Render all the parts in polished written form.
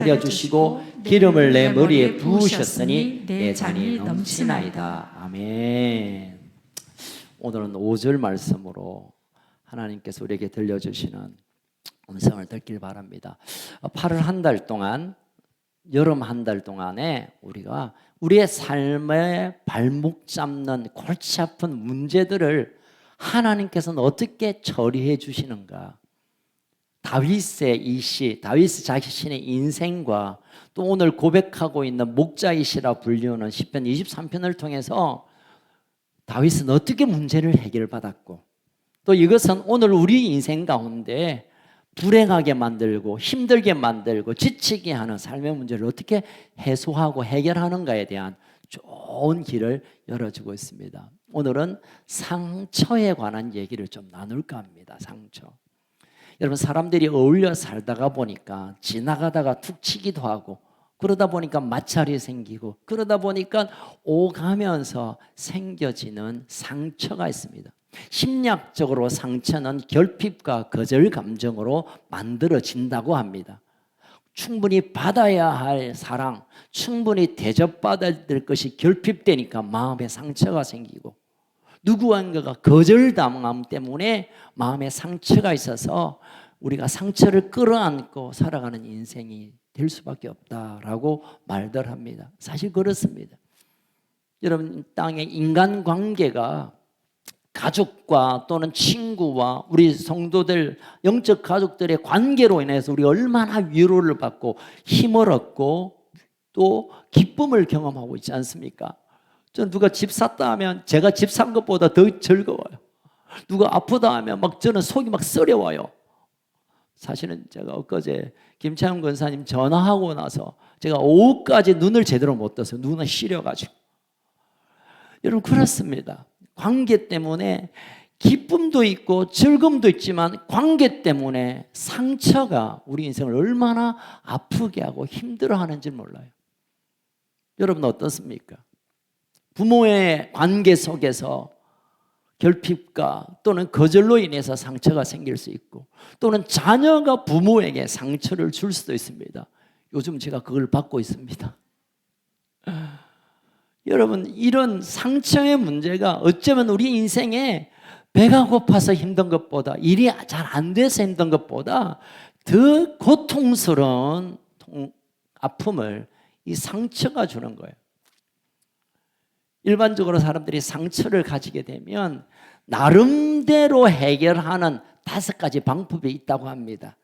주시고 기름을 내 머리에 부으셨으니 내 잔이 넘치나이다. 아멘. 오늘은 5절 말씀으로 하나님께서 우리에게 들려주시는 음성을 듣길 바랍니다. 8월 한 달 동안, 여름 한 달 동안에 우리가 우리의 삶의 발목 잡는 골치 아픈 문제들을 하나님께서는 어떻게 처리해 주시는가, 다윗의 이 시, 다윗 자신의 인생과 또 오늘 고백하고 있는 목자이시라 불리우는 시편 23편을 통해서 다윗은 어떻게 문제를 해결받았고, 또 이것은 오늘 우리 인생 가운데 불행하게 만들고 힘들게 만들고 지치게 하는 삶의 문제를 어떻게 해소하고 해결하는가에 대한 좋은 길을 열어주고 있습니다. 오늘은 상처에 관한 얘기를 좀 나눌까 합니다. 상처. 여러분, 사람들이 어울려 살다가 보니까 지나가다가 툭 치기도 하고, 그러다 보니까 마찰이 생기고, 그러다 보니까 오가면서 생겨지는 상처가 있습니다. 심리학적으로 상처는 결핍과 거절 감정으로 만들어진다고 합니다. 충분히 받아야 할 사랑, 충분히 대접받아야 될 것이 결핍되니까 마음에 상처가 생기고, 누구한가가 거절당함 때문에 마음에 상처가 있어서 우리가 상처를 끌어안고 살아가는 인생이 될 수밖에 없다라고 말들 합니다. 사실 그렇습니다. 여러분, 땅의 인간관계가 가족과 또는 친구와 우리 성도들, 영적 가족들의 관계로 인해서 우리 얼마나 위로를 받고 힘을 얻고 또 기쁨을 경험하고 있지 않습니까? 저는 누가 집 샀다 하면 제가 집 산 것보다 더 즐거워요. 누가 아프다 하면 막 저는 속이 막 쓰려워요. 사실은 제가 엊그제 김창훈 권사님 전화하고 나서 제가 오후까지 눈을 제대로 못 떴어요. 눈은 시려가지고. 여러분, 그렇습니다. 관계 때문에 기쁨도 있고 즐거움도 있지만 관계 때문에 상처가 우리 인생을 얼마나 아프게 하고 힘들어하는지 몰라요. 여러분 어떻습니까? 부모의 관계 속에서 결핍과 또는 거절로 인해서 상처가 생길 수 있고, 또는 자녀가 부모에게 상처를 줄 수도 있습니다. 요즘 제가 그걸 받고 있습니다. 여러분, 이런 상처의 문제가 어쩌면 우리 인생에 배가 고파서 힘든 것보다, 일이 잘 안 돼서 힘든 것보다 더 고통스러운 아픔을 이 상처가 주는 거예요. 일반적으로 사람들이 상처를 가지게 되면 나름대로 해결하는 5가지 방법이 있다고 합니다.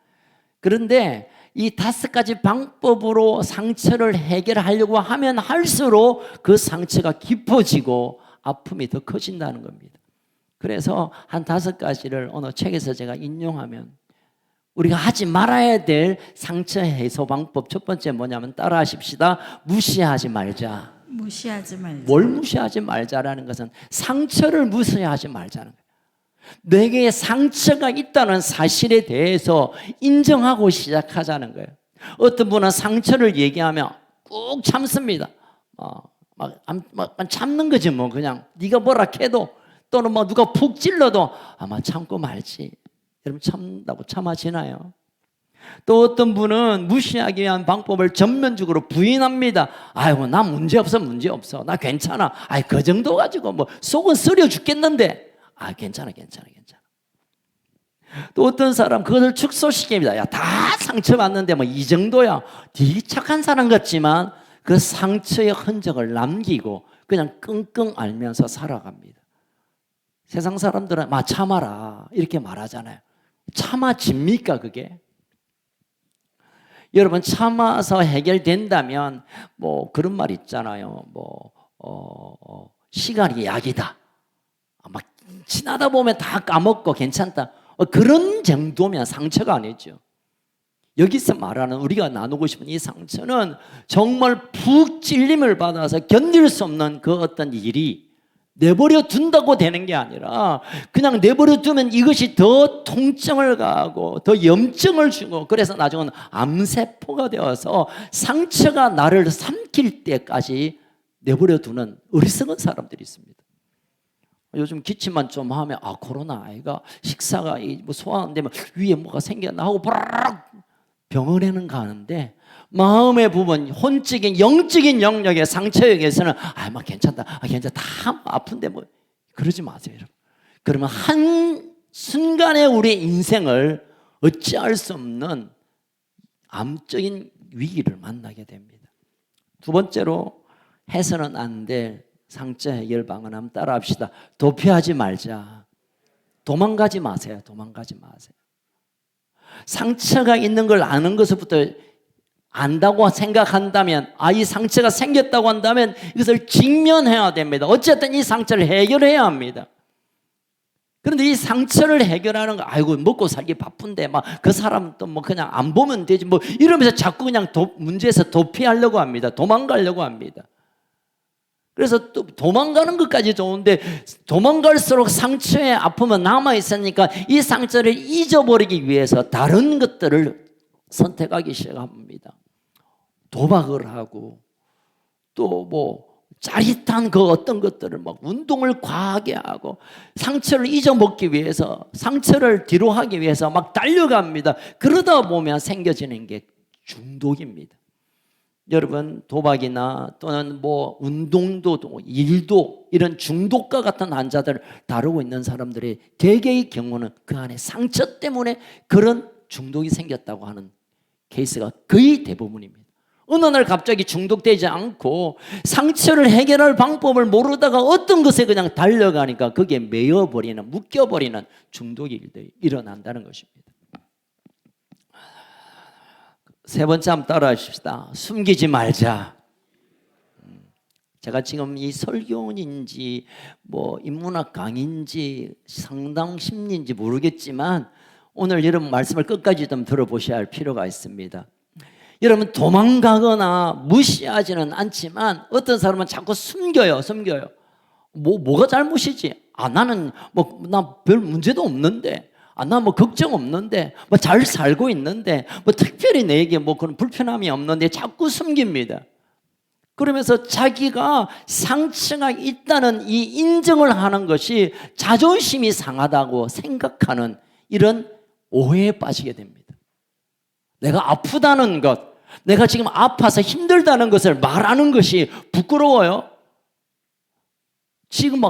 그런데 이 5가지 방법으로 상처를 해결하려고 하면 할수록 그 상처가 깊어지고 아픔이 더 커진다는 겁니다. 그래서 한 5가지를 어느 책에서 제가 인용하면, 우리가 하지 말아야 될 상처 해소 방법, 첫 번째 뭐냐면 따라 하십시다. 무시하지 말자. 무시하지 말자. 뭘 무시하지 말자라는 것은 상처를 무시하지 말자는 거예요. 내게 상처가 있다는 사실에 대해서 인정하고 시작하자는 거예요. 어떤 분은 상처를 얘기하면 꾹 참습니다. 막 참는 거지 뭐. 그냥 네가 뭐라 해도, 또는 뭐 누가 푹 찔러도 아마 참고 말지. 여러분, 참다고 참아지나요? 또 어떤 분은 무시하기 위한 방법을 전면적으로 부인합니다. 아이고, 나 문제없어. 나 괜찮아. 아이, 그 정도 가지고 뭐 속은 쓰려 죽겠는데. 아, 괜찮아. 또 어떤 사람 그것을 축소시킵니다. 야, 다 상처받는데 뭐 이 정도야. 되게 착한 사람 같지만 그 상처의 흔적을 남기고 그냥 끙끙 앓면서 살아갑니다. 세상 사람들은 참아라 이렇게 말하잖아요. 참아집니까 그게? 여러분, 참아서 해결된다면 뭐 그런 말 있잖아요. 시간이 약이다. 막 지나다 보면 다 까먹고 괜찮다. 그런 정도면 상처가 아니죠. 여기서 말하는, 우리가 나누고 싶은 이 상처는 정말 푹 찔림을 받아서 견딜 수 없는 그 어떤 일이 내버려 둔다고 되는 게 아니라, 그냥 내버려 두면 이것이 더 통증을 가하고 더 염증을 주고, 그래서 나중에는 암세포가 되어서 상처가 나를 삼킬 때까지 내버려 두는 어리석은 사람들이 있습니다. 요즘 기침만 좀 하면 코로나 아이가 식사가 뭐 소화 안 되면 위에 뭐가 생겼나 하고 브라락 병원에는 가는데 마음의 부분, 혼적인 영적인 영역의 상처에게서는 뭐 괜찮다, 괜찮다, 다 아픈데 뭐 그러지 마세요, 여러분. 그러면 한 순간에 우리의 인생을 어찌할 수 없는 암적인 위기를 만나게 됩니다. 두 번째로 해서는 안 될 상처 해결 방안 한번 따라합시다. 도피하지 말자. 도망가지 마세요. 도망가지 마세요. 상처가 있는 걸 아는 것부터 안다고 생각한다면, 이 상처가 생겼다고 한다면 이것을 직면해야 됩니다. 어쨌든 이 상처를 해결해야 합니다. 그런데 이 상처를 해결하는 거, 먹고 살기 바쁜데 그 사람 또 그냥 안 보면 되지 이러면서 자꾸 그냥 문제에서 도피하려고 합니다. 도망가려고 합니다. 그래서 또 도망가는 것까지 좋은데 도망갈수록 상처의 아픔은 남아있으니까 이 상처를 잊어버리기 위해서 다른 것들을 선택하기 시작합니다. 도박을 하고 또 짜릿한 그 어떤 것들을 운동을 과하게 하고 상처를 잊어먹기 위해서, 상처를 뒤로 하기 위해서 달려갑니다. 그러다 보면 생겨지는 게 중독입니다. 여러분, 도박이나 또는 운동도 일도 이런 중독과 같은 환자들을 다루고 있는 사람들의 대개의 경우는 그 안에 상처 때문에 그런 중독이 생겼다고 하는 케이스가 거의 대부분입니다. 어느 날 갑자기 중독되지 않고 상처를 해결할 방법을 모르다가 어떤 것에 그냥 달려가니까 거기에 매여버리는, 묶여버리는 중독이 일어난다는 것입니다. 세 번째 한번 따라 하십시다. 숨기지 말자. 제가 지금 이 설교인지 인문학 강의인지 상담 심리인지 모르겠지만 오늘 여러분 말씀을 끝까지 좀 들어보셔야 할 필요가 있습니다. 여러분, 도망가거나 무시하지는 않지만 어떤 사람은 자꾸 숨겨요. 뭐가 잘못이지? 나는 나 별 문제도 없는데, 나 걱정 없는데, 잘 살고 있는데, 특별히 내게 그런 불편함이 없는데 자꾸 숨깁니다. 그러면서 자기가 상처가 있다는 이 인정을 하는 것이 자존심이 상하다고 생각하는 이런 오해에 빠지게 됩니다. 내가 아프다는 것, 내가 지금 아파서 힘들다는 것을 말하는 것이 부끄러워요? 지금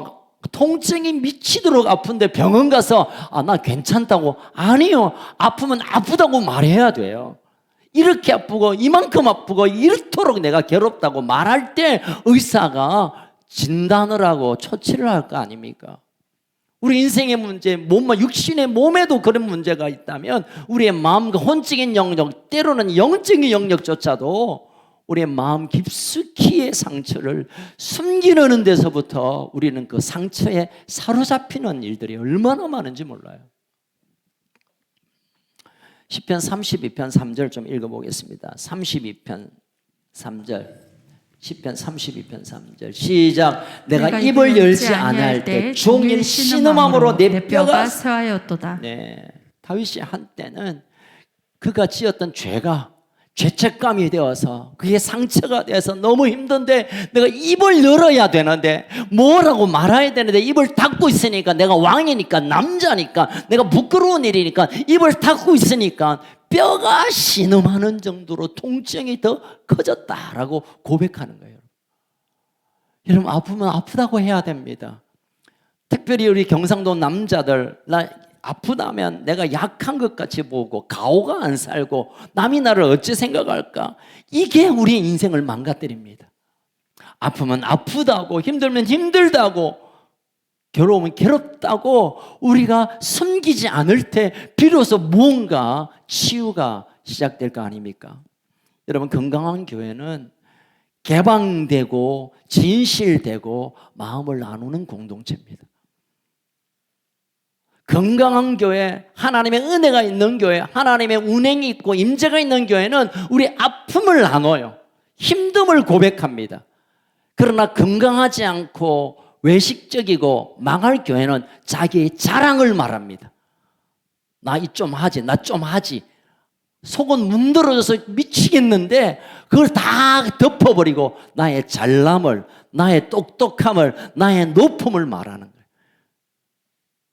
통증이 미치도록 아픈데 병원 가서 나 괜찮다고, 아니요, 아프면 아프다고 말해야 돼요. 이렇게 아프고 이만큼 아프고 이렇도록 내가 괴롭다고 말할 때 의사가 진단을 하고 처치를 할 거 아닙니까? 우리 인생의 문제, 육신의 몸에도 그런 문제가 있다면 우리의 마음과 혼적인 영역, 때로는 영적인 영역조차도 우리의 마음 깊숙이의 상처를 숨기려는 데서부터 우리는 그 상처에 사로잡히는 일들이 얼마나 많은지 몰라요. 시편 32편 3절 좀 읽어보겠습니다. 32편 3절. 시편 32편 3절 시작. 내가 입을 열지 아니할 때 종일 신음함으로 내 뼈가 쇠하였도다. 다윗이 한때는 그가 지었던 죄가 죄책감이 되어서 그게 상처가 돼서 너무 힘든데 내가 입을 열어야 되는데 뭐라고 말해야 되는데 입을 닫고 있으니까, 내가 왕이니까, 남자니까, 내가 부끄러운 일이니까 입을 닫고 있으니까 뼈가 신음하는 정도로 통증이 더 커졌다라고 고백하는 거예요. 여러분, 아프면 아프다고 해야 됩니다. 특별히 우리 경상도 남자들, 아프다면 내가 약한 것 같이 보고 가오가 안 살고 남이 나를 어찌 생각할까? 이게 우리의 인생을 망가뜨립니다. 아프면 아프다고, 힘들면 힘들다고, 괴로우면 괴롭다고 우리가 숨기지 않을 때 비로소 무언가 치유가 시작될 거 아닙니까? 여러분, 건강한 교회는 개방되고 진실되고 마음을 나누는 공동체입니다. 건강한 교회, 하나님의 은혜가 있는 교회, 하나님의 운행이 있고 임재가 있는 교회는 우리 아픔을 나눠요. 힘듦을 고백합니다. 그러나 건강하지 않고 외식적이고 망할 교회는 자기의 자랑을 말합니다. 나 이 좀 하지, 나 좀 하지. 속은 문드러져서 미치겠는데 그걸 다 덮어버리고 나의 잘남을, 나의 똑똑함을, 나의 높음을 말하는 거예요.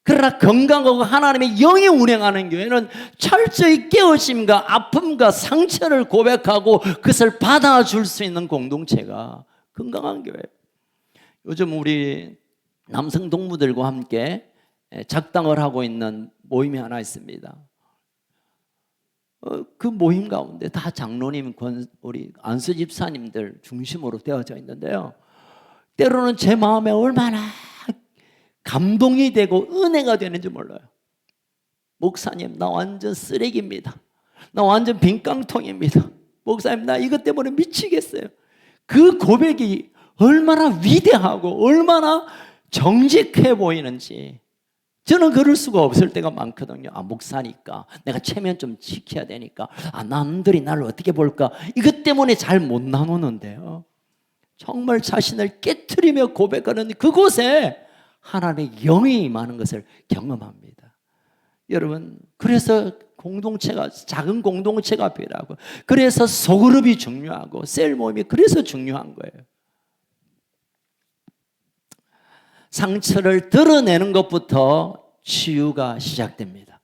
그러나 건강하고 하나님의 영이 운행하는 교회는 철저히 깨어짐과 아픔과 상처를 고백하고 그것을 받아줄 수 있는 공동체가 건강한 교회예요. 요즘 우리 남성 동무들과 함께 작당을 하고 있는 모임이 하나 있습니다. 그 모임 가운데 다 장로님, 우리 안수 집사님들 중심으로 되어져 있는데요, 때로는 제 마음에 얼마나 감동이 되고 은혜가 되는지 몰라요. 목사님, 나 완전 쓰레기입니다. 나 완전 빈깡통입니다. 목사님, 나 이것 때문에 미치겠어요. 그 고백이 얼마나 위대하고 얼마나 정직해 보이는지. 저는 그럴 수가 없을 때가 많거든요. 목사니까 내가 체면 좀 지켜야 되니까, 남들이 나를 어떻게 볼까, 이것 때문에 잘 못 나누는데요, 정말 자신을 깨트리며 고백하는 그곳에 하나님의 영이 임하는 것을 경험합니다. 여러분, 그래서 공동체가, 작은 공동체가 필요하고, 그래서 소그룹이 중요하고 셀 모임이 그래서 중요한 거예요. 상처를 드러내는 것부터 치유가 시작됩니다.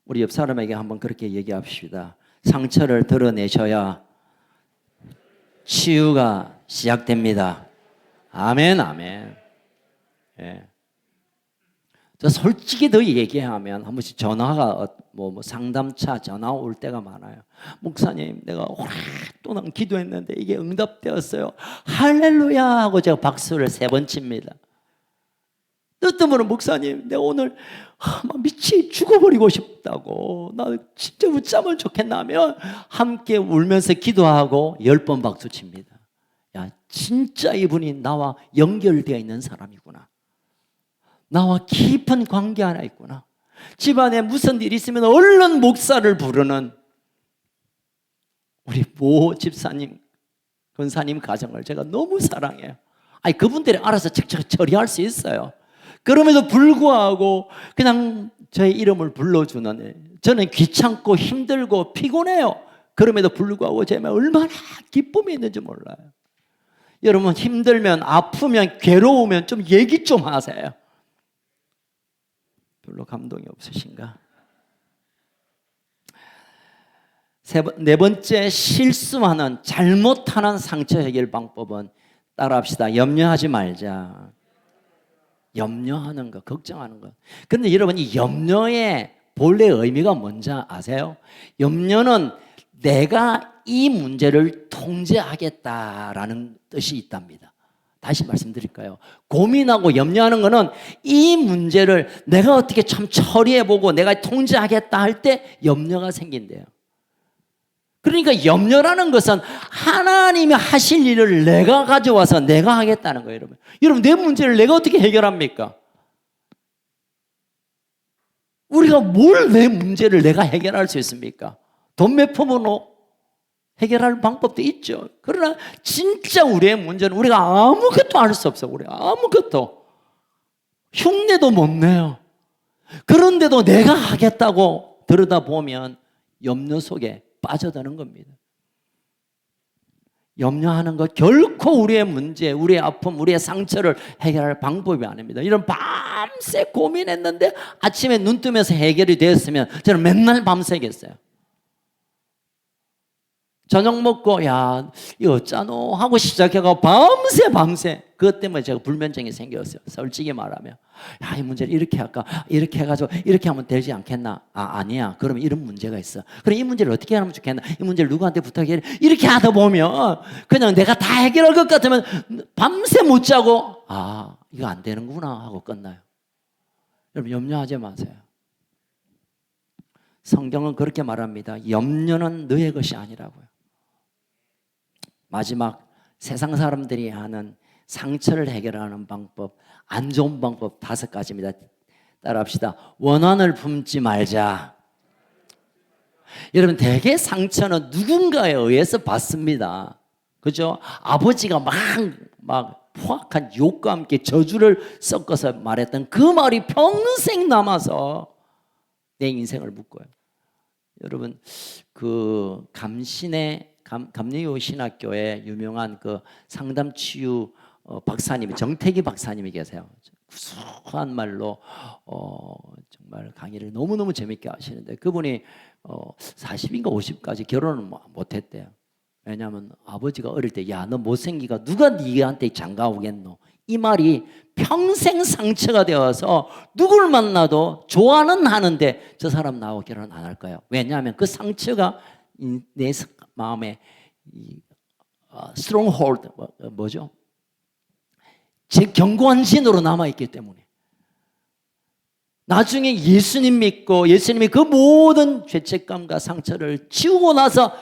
우리 옆 사람에게 한번 그렇게 얘기합시다. 상처를 드러내셔야 치유가 시작됩니다. 아멘, 아멘. 예. 저 솔직히 더 얘기하면 한 번씩 전화가 상담차 전화 올 때가 많아요. 목사님, 내가 오랫동안 기도했는데 이게 응답되었어요. 할렐루야 하고 제가 박수를 3번 칩니다. 뜻모르는 목사님, 내가 오늘 막 미치 죽어버리고 싶다고, 나 진짜 웃자면 좋겠나 하면 함께 울면서 기도하고 10번 박수 칩니다. 야, 진짜 이분이 나와 연결되어 있는 사람이구나. 나와 깊은 관계 하나 있구나. 집안에 무슨 일이 있으면 얼른 목사를 부르는 우리 모 집사님, 권사님 가정을 제가 너무 사랑해요. 그분들이 알아서 직접 처리할 수 있어요. 그럼에도 불구하고 그냥 저의 이름을 불러주는, 저는 귀찮고 힘들고 피곤해요. 그럼에도 불구하고 제 마음에 얼마나 기쁨이 있는지 몰라요. 여러분, 힘들면, 아프면, 괴로우면 좀 얘기 좀 하세요. 별로 감동이 없으신가? 네 번째, 실수하는, 잘못하는 상처 해결 방법은 따라합시다. 염려하지 말자. 염려하는 것, 걱정하는 것. 그런데 여러분, 이 염려의 본래 의미가 뭔지 아세요? 염려는 내가 이 문제를 통제하겠다라는 뜻이 있답니다. 다시 말씀드릴까요? 고민하고 염려하는 것은 이 문제를 내가 어떻게 참 처리해보고 내가 통제하겠다 할 때 염려가 생긴대요. 그러니까 염려라는 것은 하나님이 하실 일을 내가 가져와서 내가 하겠다는 거예요. 여러분, 내 문제를 내가 어떻게 해결합니까? 우리가 뭘 내 문제를 내가 해결할 수 있습니까? 돈 몇 푼으로 해결할 방법도 있죠. 그러나 진짜 우리의 문제는 우리가 아무것도 할 수 없어. 우리 아무것도 흉내도 못 내요. 그런데도 내가 하겠다고 들여다보면 염려 속에 빠져드는 겁니다. 염려하는 것 결코 우리의 문제, 우리의 아픔, 우리의 상처를 해결할 방법이 아닙니다. 이런 밤새 고민했는데 아침에 눈 뜨면서 해결이 되었으면 저는 맨날 밤새겠어요. 저녁 먹고 야 이거 어쩌노 하고 시작해가 밤새 그것 때문에 제가 불면증이 생겼어요. 솔직히 말하면 야 이 문제를 이렇게 할까, 이렇게 해가지고 이렇게 하면 되지 않겠나. 아니야, 그러면 이런 문제가 있어. 그럼 이 문제를 어떻게 하면 좋겠나, 이 문제를 누구한테 부탁해, 이렇게 하다 보면 그냥 내가 다 해결할 것 같으면 밤새 못 자고 이거 안 되는구나 하고 끝나요. 여러분, 염려하지 마세요. 성경은 그렇게 말합니다. 염려는 너의 것이 아니라고요. 마지막, 세상 사람들이 하는 상처를 해결하는 방법, 안 좋은 방법 5가지입니다. 따라합시다. 원한을 품지 말자. 여러분, 대개 상처는 누군가에 의해서 받습니다. 그죠? 아버지가 막 포악한 욕과 함께 저주를 섞어서 말했던 그 말이 평생 남아서 내 인생을 묶어요. 여러분, 그 감리교 신학교에 유명한 그 상담치유 박사님이, 정태기 박사님이 계세요. 구수한 말로 정말 강의를 너무너무 재밌게 하시는데 그분이 40인가 50까지 결혼을 못했대요. 왜냐하면 아버지가 어릴 때 야, 너 못생기가 누가 네한테 장가 오겠노? 이 말이 평생 상처가 되어서 누굴 만나도 좋아는 하는데 저 사람 나하고 결혼 안 할 거예요. 왜냐하면 그 상처가 내 마음에 스트롱홀드 뭐죠? 제 견고한 진으로 남아있기 때문에 나중에 예수님 믿고 예수님이 그 모든 죄책감과 상처를 지우고 나서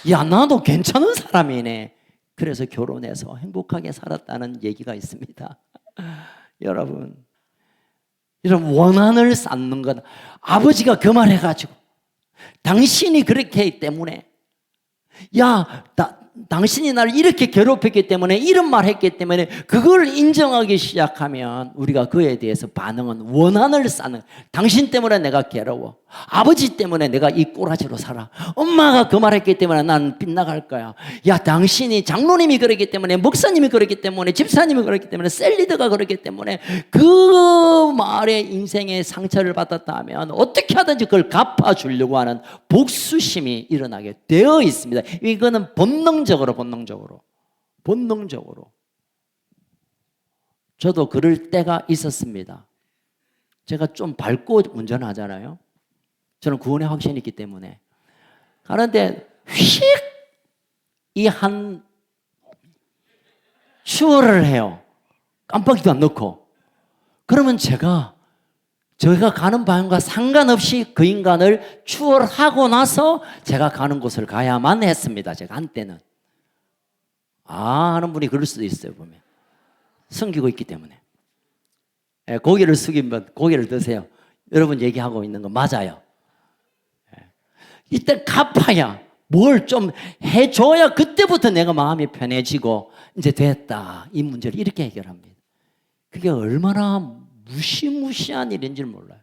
야, 나도 괜찮은 사람이네. 그래서 결혼해서 행복하게 살았다는 얘기가 있습니다. 여러분 원한을 쌓는 것, 아버지가 그 말 해가지고 당신이 그렇게 했기 때문에 야, 당신이 나를 이렇게 괴롭혔기 때문에 이런 말 했기 때문에 그걸 인정하기 시작하면 우리가 그에 대해서 반응은 원한을 쌓는, 당신 때문에 내가 괴로워, 아버지 때문에 내가 이 꼬라지로 살아, 엄마가 그 말 했기 때문에 나는 빗나갈 거야, 야 당신이 장로님이 그랬기 때문에 목사님이 그랬기 때문에 집사님이 그랬기 때문에 셀리더가 그랬기 때문에 그 말에 인생의 상처를 받았다 하면 어떻게 하든지 그걸 갚아주려고 하는 복수심이 일어나게 되어 있습니다. 이거는 본능적으로 저도 그럴 때가 있었습니다. 제가 좀 밟고 운전하잖아요. 저는 구원의 확신이 있기 때문에. 그런데 휙 이 한 추월을 해요. 깜빡이도 안 넣고. 그러면 제가 가는 방향과 상관없이 그 인간을 추월하고 나서 제가 가는 곳을 가야만 했습니다. 제가 한때는. 하는 분이 그럴 수도 있어요, 보면. 숨기고 있기 때문에. 고개를 숙이면 고개를 드세요. 여러분 얘기하고 있는 거 맞아요. 이때 갚아야, 뭘 좀 해줘야 그때부터 내가 마음이 편해지고 이제 됐다. 이 문제를 이렇게 해결합니다. 그게 얼마나 무시무시한 일인지 몰라요.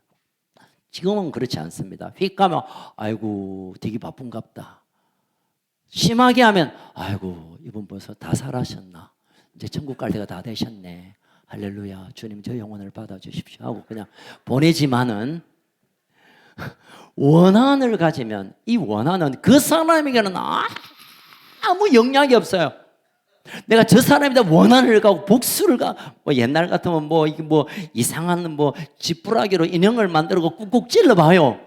지금은 그렇지 않습니다. 휙 가면 아이고 되게 바쁜갑다. 심하게 하면 아이고 이분 벌써 다 살아셨나, 이제 천국 갈 때가 다 되셨네, 할렐루야 주님 저 영혼을 받아주십시오 하고 그냥 보내지만은, 원한을 가지면 이 원한은 그 사람에게는 아무 영향이 없어요. 내가 저 사람이다 원한을 가고 복수를 뭐 옛날 같으면 이게 이상한 지푸라기로 인형을 만들고 꾹꾹 찔러봐요.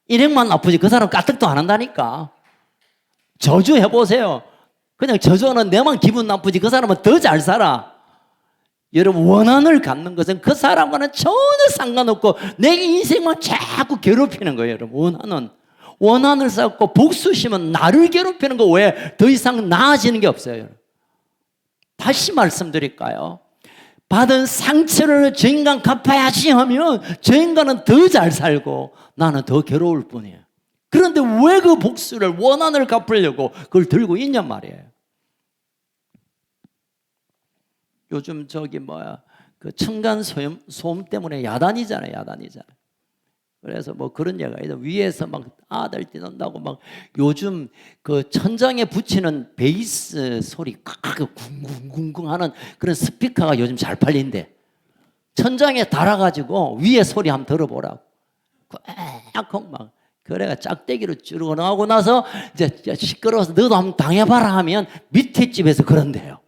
인형만 아프지 그 사람 까딱도 안 한다니까. 저주해보세요. 그냥 저주하는 내만 기분 나쁘지 그 사람은 더 잘 살아. 여러분 원한을 갖는 것은 그 사람과는 전혀 상관없고 내 인생만 자꾸 괴롭히는 거예요. 여러분 원한을 쌓고 복수심은 나를 괴롭히는 거 외에 더 이상 나아지는 게 없어요. 다시 말씀드릴까요? 받은 상처를 저 인간 갚아야지 하면 저 인간은 더 잘 살고 나는 더 괴로울 뿐이에요. 그런데 왜 그 복수를, 원한을 갚으려고 그걸 들고 있냔 말이에요. 요즘 그 층간 소음 때문에 야단이잖아요. 그래서 그런 얘기가 있어요. 위에서 아들 뛰는다고 요즘 그 천장에 붙이는 베이스 소리 쿵쿵쿵쿵 하는 그런 스피커가 요즘 잘 팔린대. 천장에 달아가지고 위에 소리 한번 들어보라고. 그래가 짝대기로 쭉 나오고 나서 이제 시끄러워서 너도 한번 당해봐라 하면 밑에 집에서 그런대요.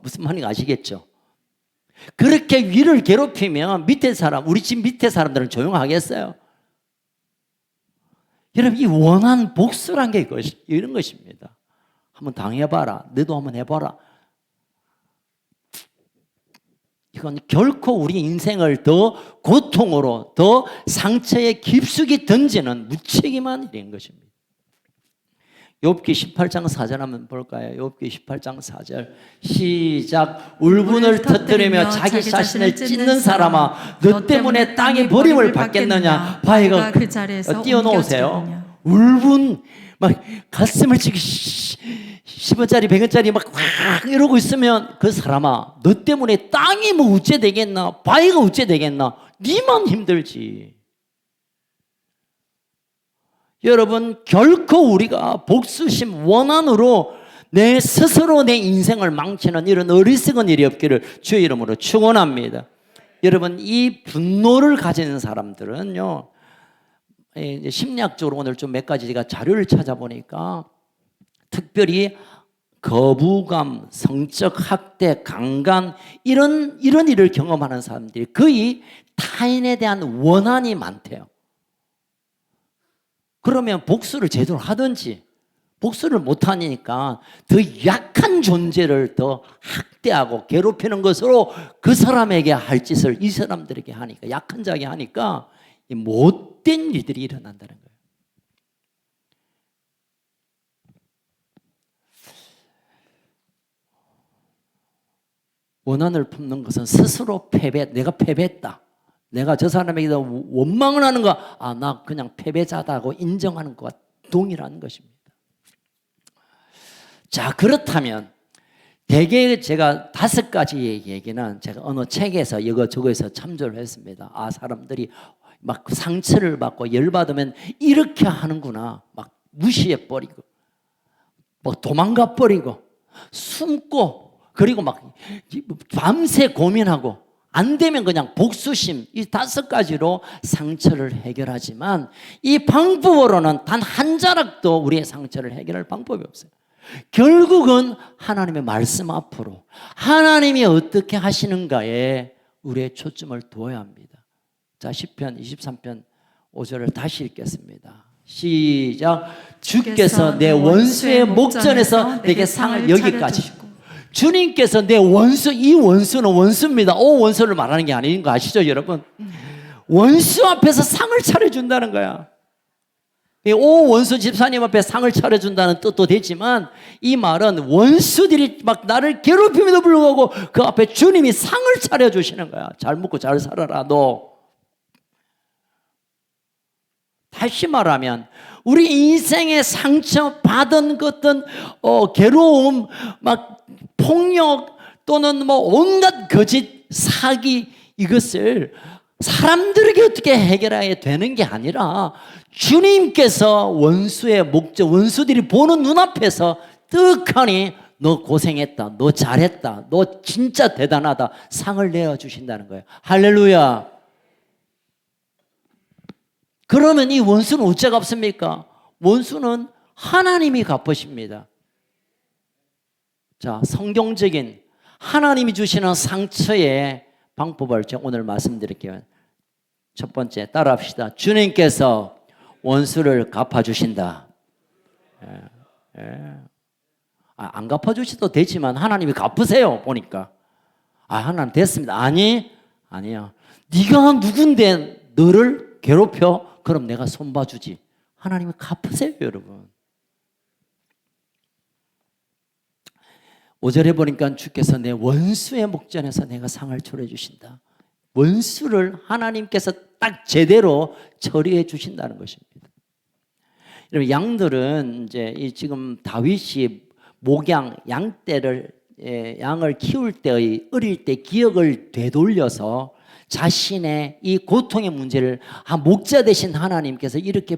무슨 말인지 아시겠죠? 그렇게 위를 괴롭히면 우리 집 밑에 사람들은 조용하겠어요? 여러분 이 원한 복수란 게 이런 것입니다. 한번 당해봐라. 너도 한번 해봐라. 이건 결코 우리 인생을 더 고통으로, 더 상처에 깊숙이 던지는 무책임한 일인 것입니다. 욥기 18장 4절 한번 볼까요? 욥기 18장 4절 시작. 울분을 터뜨리며 자기 자신을 찢는 사람아, 너 때문에 땅이 버림을 받겠느냐. 바위가 그 자리에서 띄워놓으세요. 울분 가슴을 찌기 10원짜리 100원짜리 확 이러고 있으면 그 사람아, 너 때문에 땅이 어째 되겠나, 바위가 어째 되겠나, 니만 힘들지. 여러분 결코 우리가 복수심, 원한으로 내 스스로 내 인생을 망치는 이런 어리석은 일이 없기를 주의 이름으로 축원합니다. 여러분, 이 분노를 가지는 사람들은요, 심리학적으로 오늘 좀 몇 가지 제가 자료를 찾아보니까 특별히 거부감, 성적 학대, 강간 이런 일을 경험하는 사람들이 거의 타인에 대한 원한이 많대요. 그러면 복수를 제대로 하든지 복수를 못하니까 더 약한 존재를 더 학대하고 괴롭히는 것으로 그 사람에게 할 짓을 이 사람들에게 하니까, 약한 자에게 하니까 못된 일들이 일어난다는 거예요. 원한을 품는 것은 스스로 내가 패배했다, 내가 저 사람에게 원망을 하는 거, 나 그냥 패배자다고 인정하는 것과 동일한 것입니다. 자, 그렇다면 대개 제가 5가지의 얘기는 제가 어느 책에서 이거저거에서 참조를 했습니다. 사람들이 막 상처를 받고 열받으면 이렇게 하는구나, 막 무시해버리고 뭐 도망가버리고 숨고, 그리고 막 밤새 고민하고 안 되면 그냥 복수심, 이 5가지로 상처를 해결하지만 이 방법으로는 단 한 자락도 우리의 상처를 해결할 방법이 없어요. 결국은 하나님의 말씀 앞으로 하나님이 어떻게 하시는가에 우리의 초점을 두어야 합니다. 자, 시편 23편 5절을 다시 읽겠습니다. 시작. 주께서 내 원수의 목전에서 내게 상을, 여기까지. 주님께서 내 원수, 이 원수는 원수입니다. 원수를 말하는 게 아닌 거 아시죠, 여러분? 원수 앞에서 상을 차려준다는 거야. 원수 집사님 앞에 상을 차려준다는 뜻도 되지만, 이 말은 원수들이 막 나를 괴롭힘에도 불구하고 그 앞에 주님이 상을 차려주시는 거야. 잘 먹고 잘 살아라, 너. 다시 말하면 우리 인생에 상처받은 것든 괴로움, 막 폭력 또는 뭐 온갖 거짓, 사기, 이것을 사람들에게 어떻게 해결해야 되는 게 아니라 주님께서 원수의 목적, 원수들이 보는 눈앞에서 떡하니 너 고생했다, 너 잘했다, 너 진짜 대단하다 상을 내어주신다는 거예요. 할렐루야. 그러면 이 원수는 어째 갚습니까? 원수는 하나님이 갚으십니다. 자, 성경적인 하나님이 주시는 상처의 방법을 제가 오늘 말씀드릴게요. 첫 번째, 따라합시다. 주님께서 원수를 갚아주신다. 안 갚아주셔도 되지만 하나님이 갚으세요, 보니까. 하나님 됐습니다. 아니야. 네가 누군데 너를 괴롭혀? 그럼 내가 손봐주지. 하나님이 갚으세요, 여러분. 5절에 보니까 주께서 내 원수의 목전에서 내가 상을 초래해 주신다. 원수를 하나님께서 딱 제대로 처리해 주신다는 것입니다. 여러분, 양들은 이제 지금 다윗이 목양, 양을 키울 때의 어릴 때 기억을 되돌려서 자신의 이 고통의 문제를 목자 되신 하나님께서 이렇게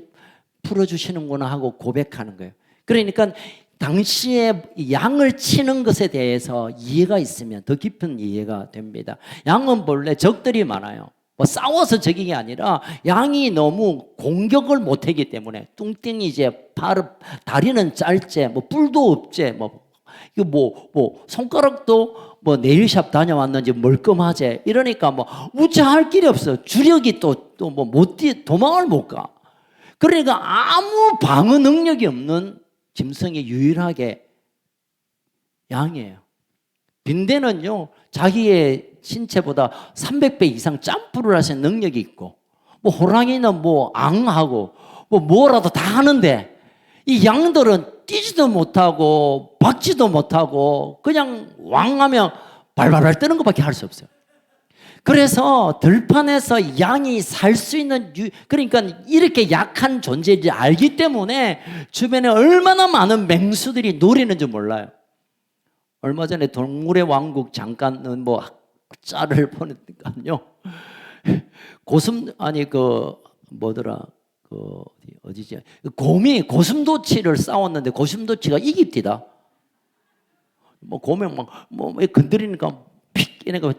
풀어주시는구나 하고 고백하는 거예요. 그러니까 당시에 양을 치는 것에 대해서 이해가 있으면 더 깊은 이해가 됩니다. 양은 본래 적들이 많아요. 싸워서 적인 게 아니라 양이 너무 공격을 못하기 때문에 뚱땡이제, 다리는 짧제, 뿔도 없제, 손가락도 네일샵 다녀왔는지 멀끔하제, 이러니까 우차할 길이 없어. 주력이 도망을 못 가. 그러니까 아무 방어 능력이 없는 짐승이 유일하게 양이에요. 빈대는요, 자기의 신체보다 300배 이상 점프를 하시는 능력이 있고, 호랑이는 앙하고 뭐라도 다 하는데, 이 양들은 뛰지도 못하고 박지도 못하고 그냥 왕하면 발발발 뜨는 것밖에 할 수 없어요. 그래서 들판에서 양이 살 수 있는, 그러니까 이렇게 약한 존재인지 알기 때문에 주변에 얼마나 많은 맹수들이 노리는지 몰라요. 얼마 전에 동물의 왕국 잠깐은 짤을 보냈니까요. 어디지? 곰이 고슴도치를 싸웠는데 고슴도치가 이깁디다. 뭐 고명 막뭐 건드리니까 픽 이니까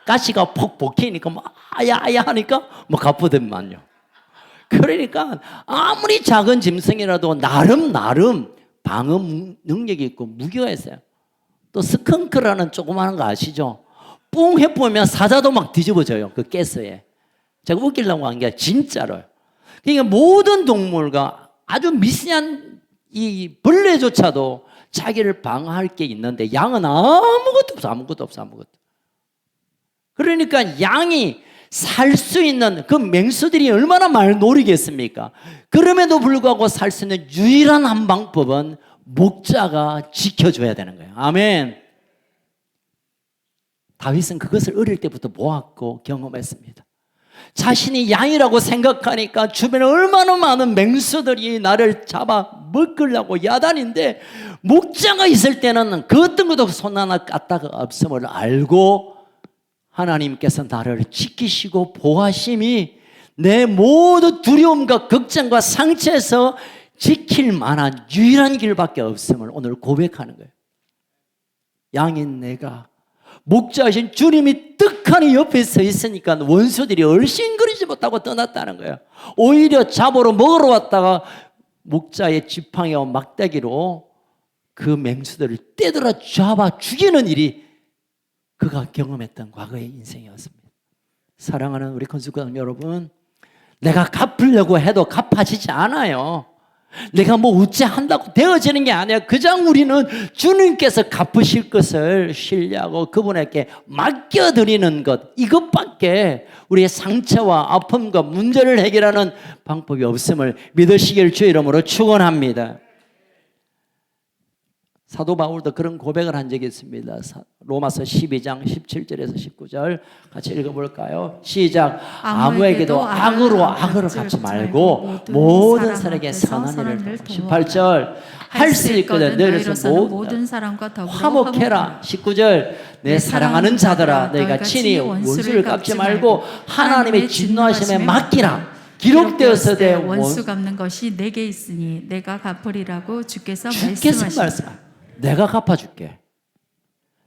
가시가 퍽 벗기니까 뭐 아야 하니까 뭐 가쁘더만요. 그러니까 아무리 작은 짐승이라도 나름 방어 능력이 있고 무기가 있어요. 또 스컹크라는 조그마한 거 아시죠? 뿡 해보면 사자도 막 뒤집어져요. 그 가스에. 제가 웃기려고 한 게 진짜로요. 그러니까 모든 동물과 아주 미세한 이 벌레조차도 자기를 방어할 게 있는데 양은 아무것도 없어. 그러니까 양이 살 수 있는 그 맹수들이 얼마나 말 노리겠습니까? 그럼에도 불구하고 살 수 있는 유일한 한 방법은 목자가 지켜줘야 되는 거예요. 아멘. 다윗은 그것을 어릴 때부터 보았고 경험했습니다. 자신이 양이라고 생각하니까 주변에 얼마나 많은 맹수들이 나를 잡아 먹으려고 야단인데, 목자가 있을 때는 그 어떤 것도 손 하나 까다가 없음을 알고 하나님께서 나를 지키시고 보호하심이 내 모든 두려움과 걱정과 상처에서 지킬 만한 유일한 길밖에 없음을 오늘 고백하는 거예요. 양인 내가 목자이신 주님이 떡하니 옆에 서 있으니까 원수들이 얼씬거리지 못하고 떠났다는 거예요. 오히려 잡으러 먹으러 왔다가 목자의 지팡이와 막대기로 그 맹수들을 떼들어 잡아 죽이는 일이 그가 경험했던 과거의 인생이었습니다. 사랑하는 우리 건축가님 여러분, 내가 갚으려고 해도 갚아지지 않아요. 내가 뭐 우째한다고 되어지는 게 아니야. 그냥 우리는 주님께서 갚으실 것을 신뢰하고 그분에게 맡겨드리는 것, 이것밖에 우리의 상처와 아픔과 문제를 해결하는 방법이 없음을 믿으시길 주의 이름으로 축원합니다. 사도 바울도 그런 고백을 한 적이 있습니다. 로마서 12장 17절에서 19절 같이 읽어볼까요? 시작. 아무에게도 악으로 악을 갚지 말고 모든 사람에게 선한 일을 18절. 할 수 있거든 너희로서 모든 사람과 더불어 화목해라. 19절. 내 사랑하는 자들아 너희가 친히 원수를 갚지 말고 하나님의 진노하심에 맡기라. 기록되었으되 원수 갚는 것이 내게 있으니 내가 갚으리라고 주께서 말씀하시라. 내가 갚아줄게.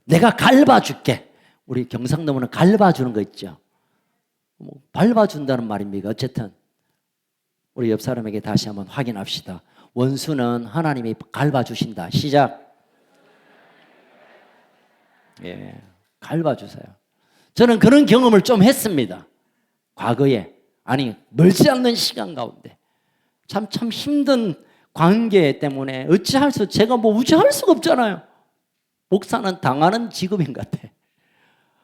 내가 갈봐줄게. 우리 경상도문은 갈봐주는 거 있죠. 밟아준다는 말입니다. 어쨌든 우리 옆 사람에게 다시 한번 확인합시다. 원수는 하나님이 갈봐주신다. 시작. 예, 갈봐주세요. 저는 그런 경험을 좀 했습니다. 과거에. 아니, 멀지 않는 시간 가운데 참 힘든 관계 때문에 제가 뭐 우찌할 수가 없잖아요. 목사는 당하는 직업인 것 같아.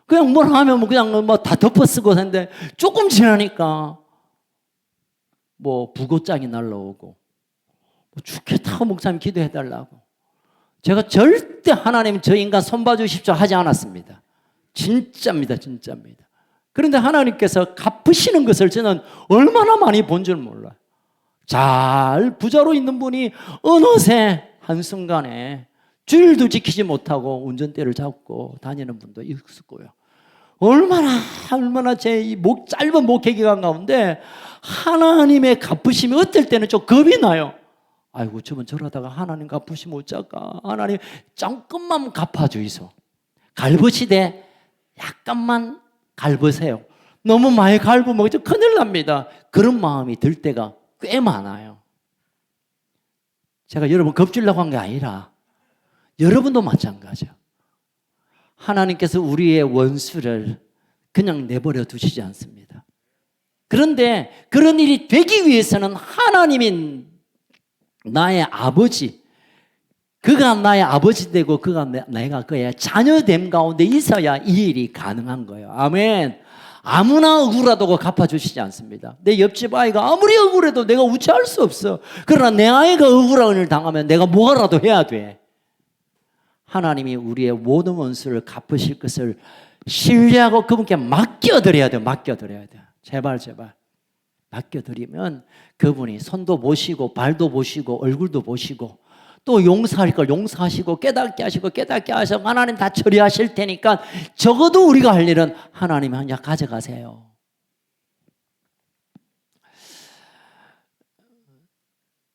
그냥 뭘 하면 그냥 뭐 다 덮어쓰고 했는데 조금 지나니까 뭐 부고장이 날라오고 뭐 죽겠다고 목사님 기도해달라고. 제가 절대 하나님 저 인간 손봐 주십시오 하지 않았습니다. 진짜입니다. 그런데 하나님께서 갚으시는 것을 저는 얼마나 많이 본 줄 몰라요. 잘 부자로 있는 분이 어느새 한순간에 주일도 지키지 못하고 운전대를 잡고 다니는 분도 있었고요. 얼마나 제 짧은 목회 기간 가운데 하나님의 갚으심이 어떨 때는 좀 겁이 나요. 아이고 저번 저러다가 하나님 갚으시면 어쩔까. 하나님 조금만 갚아주이소. 갈부시되 약간만 갈으세요. 너무 많이 갈부면 큰일 납니다. 그런 마음이 들 때가 꽤 많아요. 제가 여러분 겁주려고 한 게 아니라 여러분도 마찬가지예요. 하나님께서 우리의 원수를 그냥 내버려 두시지 않습니다. 그런데 그런 일이 되기 위해서는 하나님이 나의 아버지, 그가 나의 아버지 되고 내가 그의 자녀됨 가운데 있어야 이 일이 가능한 거예요. 아멘. 아무나 억울하다고 갚아주시지 않습니다. 내 옆집 아이가 아무리 억울해도 내가 우째할 수 없어. 그러나 내 아이가 억울한 일을 당하면 내가 뭐라도 해야 돼. 하나님이 우리의 모든 원수를 갚으실 것을 신뢰하고 그분께 맡겨드려야 돼요. 제발 맡겨드리면 그분이 손도 보시고 발도 보시고 얼굴도 보시고 또 용서할 걸 용서하시고 깨닫게 하시고 하나님 다 처리하실 테니까 적어도 우리가 할 일은 하나님이 그냥 가져가세요.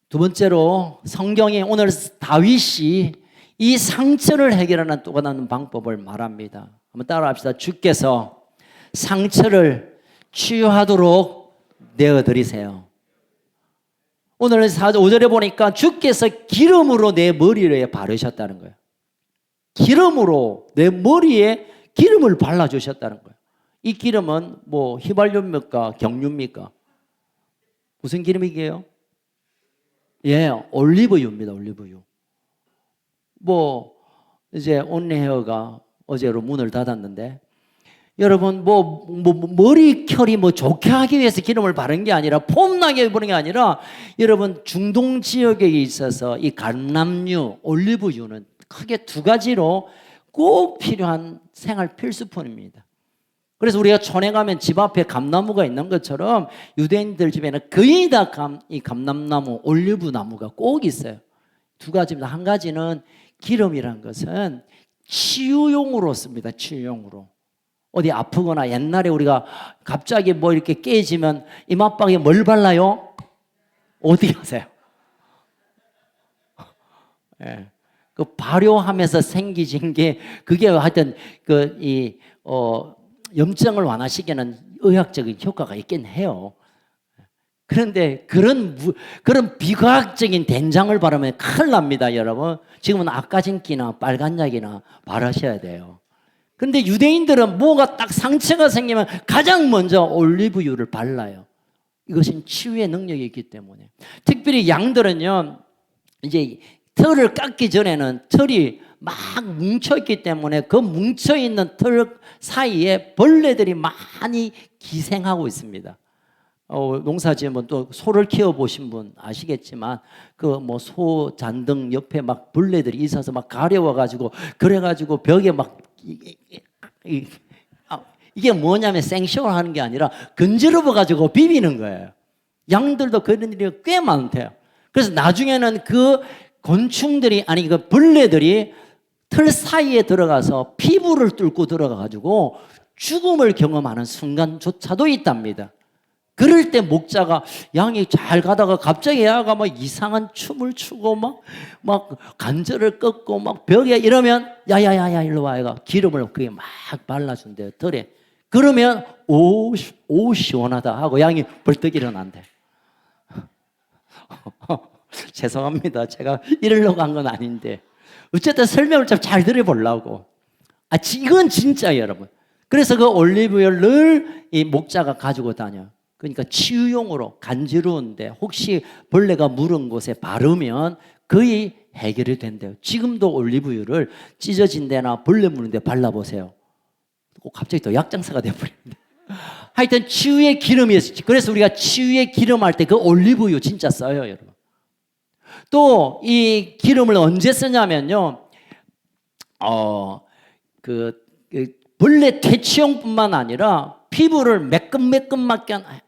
두 번째로 성경에 오늘 다윗이 이 상처를 해결하는 또 다른 방법을 말합니다. 한번 따라합시다. 주께서 상처를 치유하도록 내어드리세요. 오늘 5절에 보니까 주께서 기름으로 내 머리에 바르셨다는 거예요. 기름으로 내 머리에 기름을 발라주셨다는 거예요. 이 기름은 뭐 휘발유입니까? 경유입니까? 무슨 기름이게요? 예, 올리브유입니다. 올리브유. 뭐 이제 온리헤어가 어제로 문을 닫았는데, 여러분 머리결이 좋게 하기 위해서 기름을 바른 게 아니라, 폼나게 바른 게 아니라, 여러분 중동 지역에 있어서 이橄欖유, 올리브유는 크게 두 가지로 꼭 필요한 생활 필수품입니다. 그래서 우리가 촌에 가면 집 앞에 감나무가 있는 것처럼 유대인들 집에는 거의 다 이 감람나무, 올리브 나무가 꼭 있어요. 두 가지입니다. 한 가지는 기름이란 것은 치유용으로 씁니다. 치유용으로. 어디 아프거나 옛날에 우리가 갑자기 이렇게 깨지면 이마방에 뭘 발라요? 어디 가세요? 예. 그 발효하면서 생기진 게, 그게 하여튼 염증을 완화시키는 의학적인 효과가 있긴 해요. 그런데 그런 비과학적인 된장을 바르면 큰일 납니다, 여러분. 지금은 아까진기나 빨간 약이나 바르셔야 돼요. 그런데 유대인들은 뭐가 딱 상처가 생기면 가장 먼저 올리브유를 발라요. 이것은 치유의 능력이 있기 때문에. 특별히 양들은요, 이제 털을 깎기 전에는 털이 막 뭉쳐있기 때문에 그 뭉쳐있는 털 사이에 벌레들이 많이 기생하고 있습니다. 농사지으면 또 소를 키워보신 분 아시겠지만, 소 잔등 옆에 막 벌레들이 있어서 막 가려워가지고, 그래가지고 벽에 이게 뭐냐면 생쇼를 하는 게 아니라 건드려가지고 비비는 거예요. 양들도 그런 일이 꽤 많대요. 그래서 나중에는 그 곤충들이, 그 벌레들이 털 사이에 들어가서 피부를 뚫고 들어가가지고 죽음을 경험하는 순간조차도 있답니다. 그럴 때 목자가, 양이 잘 가다가 갑자기 야가 이상한 춤을 추고 관절을 꺾고 벽에 이러면, 야야야야 일로 와, 얘가 기름을 그게 막 발라준대요, 털에. 그러면 오 시원하다 하고 양이 벌떡 일어난대. 죄송합니다. 제가 이러려고 한 건 아닌데, 어쨌든 설명을 좀 잘 들어보려고. 이건 진짜예요, 여러분. 그래서 그 올리브유를 이 목자가 가지고 다녀. 그러니까 치유용으로, 간지러운데 혹시 벌레가 물은 곳에 바르면 거의 해결이 된대요. 지금도 올리브유를 찢어진 데나 벌레 무는 데 발라보세요. 갑자기 또 약장사가 되어버립니다. 하여튼 치유의 기름이 있어요. 그래서 우리가 치유의 기름 할 때 그 올리브유 진짜 써요, 여러분. 또 이 기름을 언제 쓰냐면요, 벌레 퇴치용뿐만 아니라 피부를 매끈매끈하게,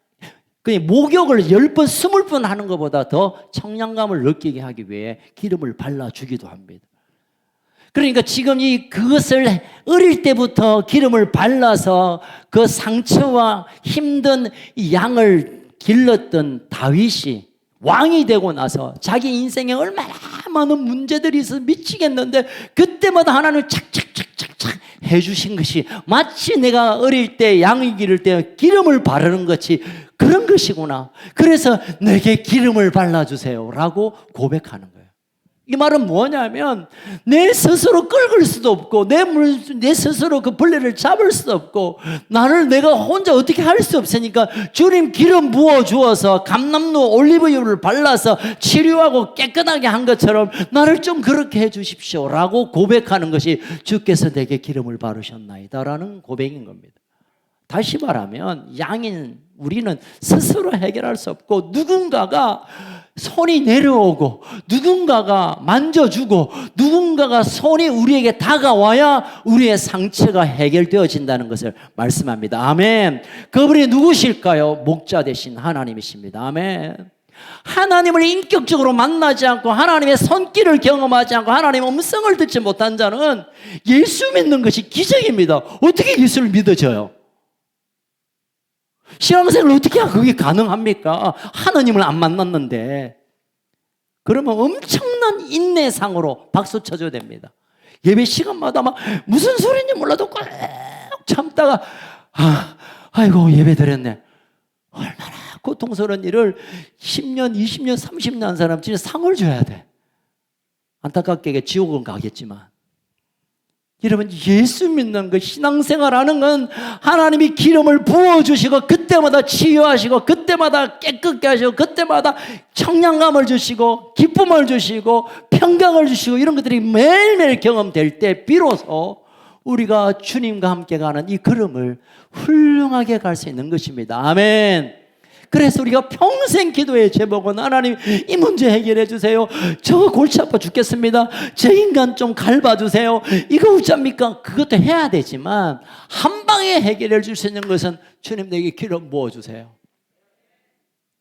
목욕을 10번, 20번 하는 것보다 더 청량감을 느끼게 하기 위해 기름을 발라주기도 합니다. 그러니까 지금 그것을 어릴 때부터 기름을 발라서 그 상처와 힘든 이 양을 길렀던 다윗이 왕이 되고 나서 자기 인생에 얼마나 많은 문제들이 있어서 미치겠는데, 그때마다 하나님을 착착착착착 해주신 것이 마치 내가 어릴 때 양이 기를 때 기름을 바르는 것이 그런 것이구나. 그래서 내게 기름을 발라주세요 라고 고백하는 거예요. 이 말은 뭐냐면, 내 스스로 끓을 수도 없고 내 스스로 그 벌레를 잡을 수도 없고 내가 혼자 어떻게 할 수 없으니까 주님 기름 부어주어서 감람루 올리브유를 발라서 치료하고 깨끗하게 한 것처럼 나를 좀 그렇게 해주십시오 라고 고백하는 것이 주께서 내게 기름을 바르셨나이다 라는 고백인 겁니다. 다시 말하면 우리는 스스로 해결할 수 없고, 누군가가 손이 내려오고 누군가가 만져주고 누군가가 손이 우리에게 다가와야 우리의 상처가 해결되어진다는 것을 말씀합니다. 아멘. 그분이 누구실까요? 목자 되신 하나님이십니다. 아멘. 하나님을 인격적으로 만나지 않고 하나님의 손길을 경험하지 않고 하나님의 음성을 듣지 못한 자는 예수 믿는 것이 기적입니다. 어떻게 예수를 믿어져요? 신앙생활을 어떻게 그게 가능합니까? 하나님을 안 만났는데. 그러면 엄청난 인내상으로 박수 쳐줘야 됩니다. 예배 시간마다 막 무슨 소리인지 몰라도 꼭 참다가 아이고 예배 드렸네. 얼마나 고통스러운 일을 10년, 20년, 30년 한 사람 진짜 상을 줘야 돼. 안타깝게 지옥은 가겠지만 여러분, 예수 믿는 그 신앙생활하는 건 하나님이 기름을 부어주시고 그때마다 치유하시고 그때마다 깨끗게 하시고 그때마다 청량감을 주시고 기쁨을 주시고 평강을 주시고 이런 것들이 매일매일 경험될 때 비로소 우리가 주님과 함께 가는 이 걸음을 훌륭하게 갈 수 있는 것입니다. 아멘. 그래서 우리가 평생 기도의 제목은 하나님 이 문제 해결해 주세요. 저 골치 아파 죽겠습니다. 저 인간 좀 갈봐주세요. 이거 어쩝니까? 그것도 해야 되지만 한 방에 해결해 줄 수 있는 것은 주님 내게 기름 부어주세요.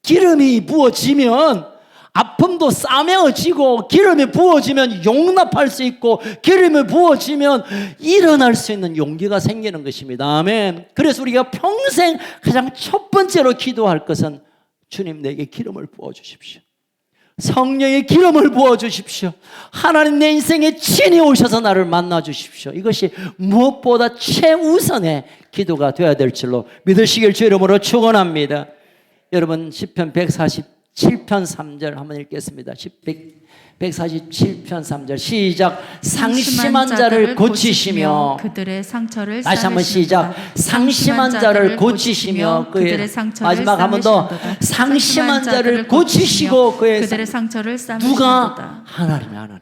기름이 부어지면 아픔도 싸매어지고 기름이 부어지면 용납할 수 있고 기름이 부어지면 일어날 수 있는 용기가 생기는 것입니다. 아멘. 그래서 우리가 평생 가장 첫 번째로 기도할 것은 주님 내게 기름을 부어주십시오. 성령의 기름을 부어주십시오. 하나님 내 인생에 친히 오셔서 나를 만나주십시오. 이것이 무엇보다 최우선의 기도가 되어야 될 줄로 믿으시길 주 이름으로 축원합니다. 여러분 시편 147편 3절 한번 읽겠습니다. 147편 3절 시작. 상심한 자를 고치시며 그들의 상처를 다시 한번 시작. 상심한 자를 고치시며 그의 마지막 한 번 더 상심한 자를 고치시고 그들의 상처를 누가? 하나님.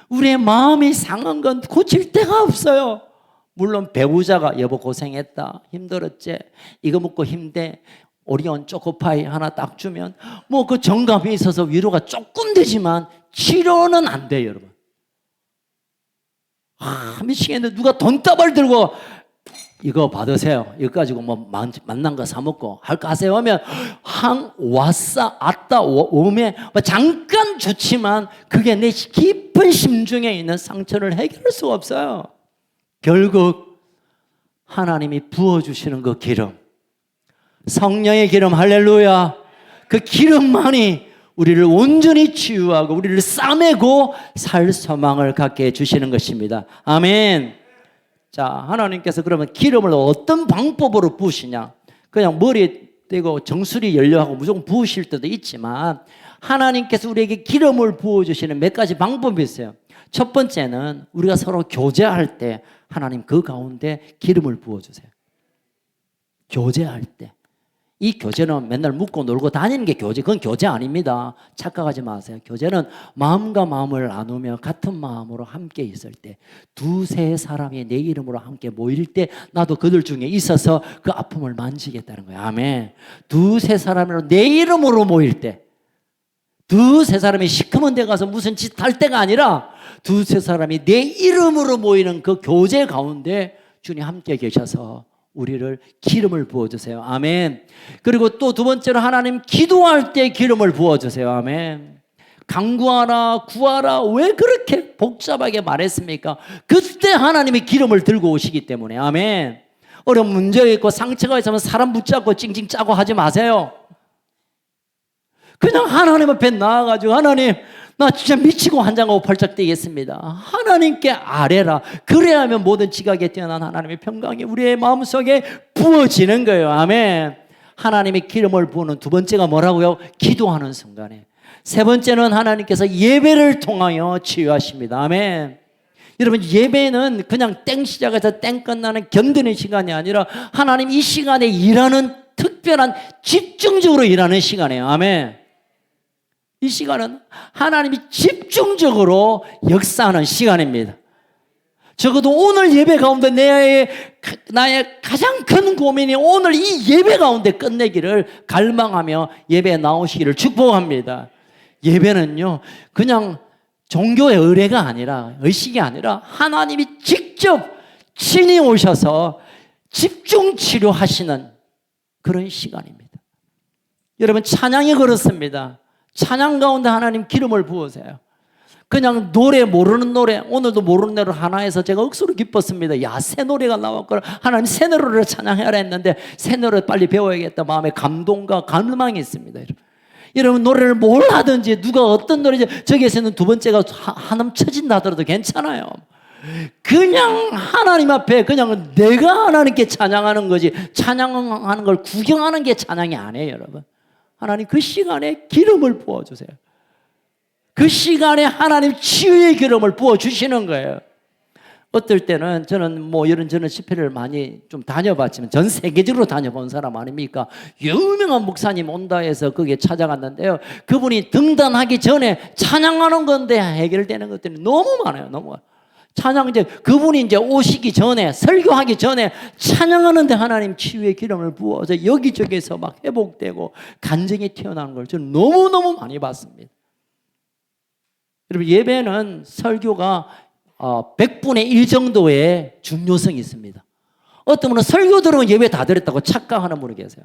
우리의 마음이 상한 건 고칠 데가 없어요. 물론 배우자가 여보 고생했다 힘들었지 이거 먹고 힘내 오리온 초코파이 하나 딱 주면 뭐 그 정감이 있어서 위로가 조금 되지만 치료는 안 돼요, 여러분. 미치겠네. 누가 돈다발 들고 이거 받으세요. 이거 가지고 뭐 만난 거 사 먹고 할까 하세요 하면 와싸 아따 오메 잠깐 좋지만 그게 내 깊은 심중에 있는 상처를 해결할 수가 없어요. 결국 하나님이 부어주시는 그 기름, 성령의 기름, 할렐루야. 그 기름만이 우리를 온전히 치유하고 우리를 싸매고 살 소망을 갖게 해주시는 것입니다. 아멘. 자, 하나님께서 그러면 기름을 어떤 방법으로 부으시냐? 그냥 머리에 떼고 정수리 연료하고 무조건 부으실 때도 있지만 하나님께서 우리에게 기름을 부어주시는 몇 가지 방법이 있어요. 첫 번째는 우리가 서로 교제할 때 하나님 그 가운데 기름을 부어주세요. 교제할 때. 이 교제는 맨날 묻고 놀고 다니는 게 교제, 그건 교제 아닙니다. 착각하지 마세요. 교제는 마음과 마음을 나누며 같은 마음으로 함께 있을 때, 두세 사람이 내 이름으로 함께 모일 때 나도 그들 중에 있어서 그 아픔을 만지겠다는 거예요. 아멘. 두세 사람으로 내 이름으로 모일 때, 두세 사람이 시커먼 데 가서 무슨 짓 할 때가 아니라 두세 사람이 내 이름으로 모이는 그 교제 가운데 주님 함께 계셔서 우리를 기름을 부어주세요. 아멘. 그리고 또 두 번째로 하나님 기도할 때 기름을 부어주세요. 아멘. 간구하라 구하라 왜 그렇게 복잡하게 말했습니까? 그때 하나님이 기름을 들고 오시기 때문에. 아멘. 어려운 문제가 있고 상처가 있으면 사람 붙잡고 찡찡 짜고 하지 마세요. 그냥 하나님 앞에 나와가지고 하나님 나 진짜 미치고 환장하고 팔짝 뛰겠습니다. 하나님께 아뢰라. 그래야 하면 모든 지각에 뛰어난 하나님의 평강이 우리의 마음속에 부어지는 거예요. 아멘. 하나님의 기름을 부으는 두 번째가 뭐라고요? 기도하는 순간에. 세 번째는 하나님께서 예배를 통하여 치유하십니다. 아멘. 여러분 예배는 그냥 땡 시작해서 땡 끝나는 견디는 시간이 아니라 하나님 이 시간에 일하는 특별한 집중적으로 일하는 시간이에요. 아멘. 이 시간은 하나님이 집중적으로 역사하는 시간입니다. 적어도 오늘 예배 가운데 나의 가장 큰 고민이 오늘 이 예배 가운데 끝내기를 갈망하며 예배에 나오시기를 축복합니다. 예배는요 그냥 종교의 의례가 아니라 의식이 아니라 하나님이 직접 친히 오셔서 집중 치료하시는 그런 시간입니다. 여러분 찬양이 그렇습니다. 찬양 가운데 하나님 기름을 부으세요. 그냥 노래 모르는 노래 오늘도 모르는 노래 하나 해서 제가 억수로 기뻤습니다. 야 새 노래가 나왔구나. 하나님 새 노래를 찬양해라 했는데 새 노래 빨리 배워야겠다 마음에 감동과 갈망이 있습니다. 여러분 노래를 뭘 하든지 누가 어떤 노래인지 저기에서는 두 번째가 한음 쳐진다 하더라도 괜찮아요. 그냥 하나님 앞에 그냥 내가 하나님께 찬양하는 거지, 찬양하는 걸 구경하는 게 찬양이 아니에요. 여러분, 하나님 그 시간에 기름을 부어주세요. 그 시간에 하나님 치유의 기름을 부어주시는 거예요. 어떨 때는 저는 이런저런 집회를 많이 좀 다녀봤지만 전 세계적으로 다녀본 사람 아닙니까? 유명한 목사님 온다 해서 거기에 찾아갔는데요, 그분이 등단하기 전에 찬양하는 건데 해결되는 것들이 너무 많아요. 너무 많아요. 찬양, 이제 그분이 이제 오시기 전에, 설교하기 전에 찬양하는데 하나님 치유의 기름을 부어서 여기저기서 막 회복되고 간증이 튀어나오는 걸 저는 너무너무 많이 봤습니다. 여러분, 예배는 설교가 100분의 1 정도의 중요성이 있습니다. 어떤 분은 설교 들으면 예배 다 드렸다고 착각하는 분이 계세요.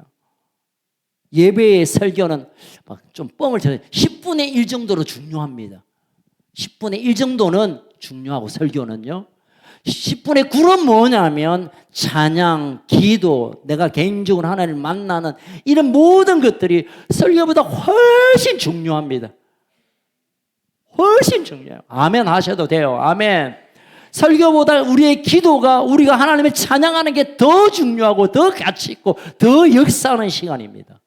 예배의 설교는 막 좀 뻥을 쳐요. 10분의 1 정도로 중요합니다. 10분의 1 정도는 중요하고, 설교는요 10분의 9는 뭐냐면 찬양, 기도, 내가 개인적으로 하나님을 만나는 이런 모든 것들이 설교보다 훨씬 중요합니다. 훨씬 중요해요. 아멘 하셔도 돼요. 아멘. 설교보다 우리의 기도가, 우리가 하나님을 찬양하는 게 더 중요하고 더 가치 있고 더 역사하는 시간입니다.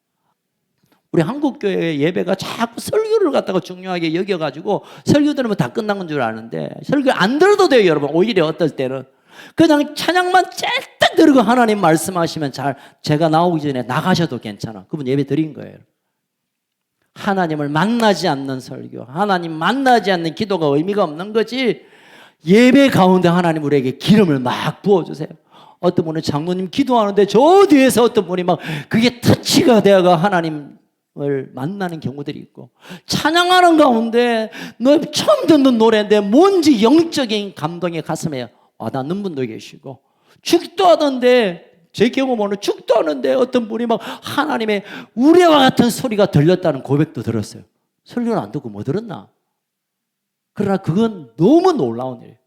우리 한국교회 예배가 자꾸 설교를 갖다가 중요하게 여겨가지고 설교 들으면 다 끝난 건 줄 아는데, 설교 안 들어도 돼요. 여러분, 오히려 어떨 때는 그냥 찬양만 짤딱 들고 하나님 말씀하시면 제가 나오기 전에 나가셔도 괜찮아. 그분 예배 드린 거예요. 하나님을 만나지 않는 설교, 하나님 만나지 않는 기도가 의미가 없는 거지. 예배 가운데 하나님 우리에게 기름을 막 부어주세요. 어떤 분은 장로님 기도하는데 저 뒤에서 어떤 분이 막 그게 터치가 되어가 하나님을 만나는 경우들이 있고, 찬양하는 가운데 너 처음 듣는 노래인데 뭔지 영적인 감동의 가슴에 와닿는 분도 계시고, 축도하던데, 제 경험으로는 축도하는데 어떤 분이 막 하나님의 우레와 같은 소리가 들렸다는 고백도 들었어요. 설교를 안 듣고 뭐 들었나? 그러나 그건 너무 놀라운 일이에요.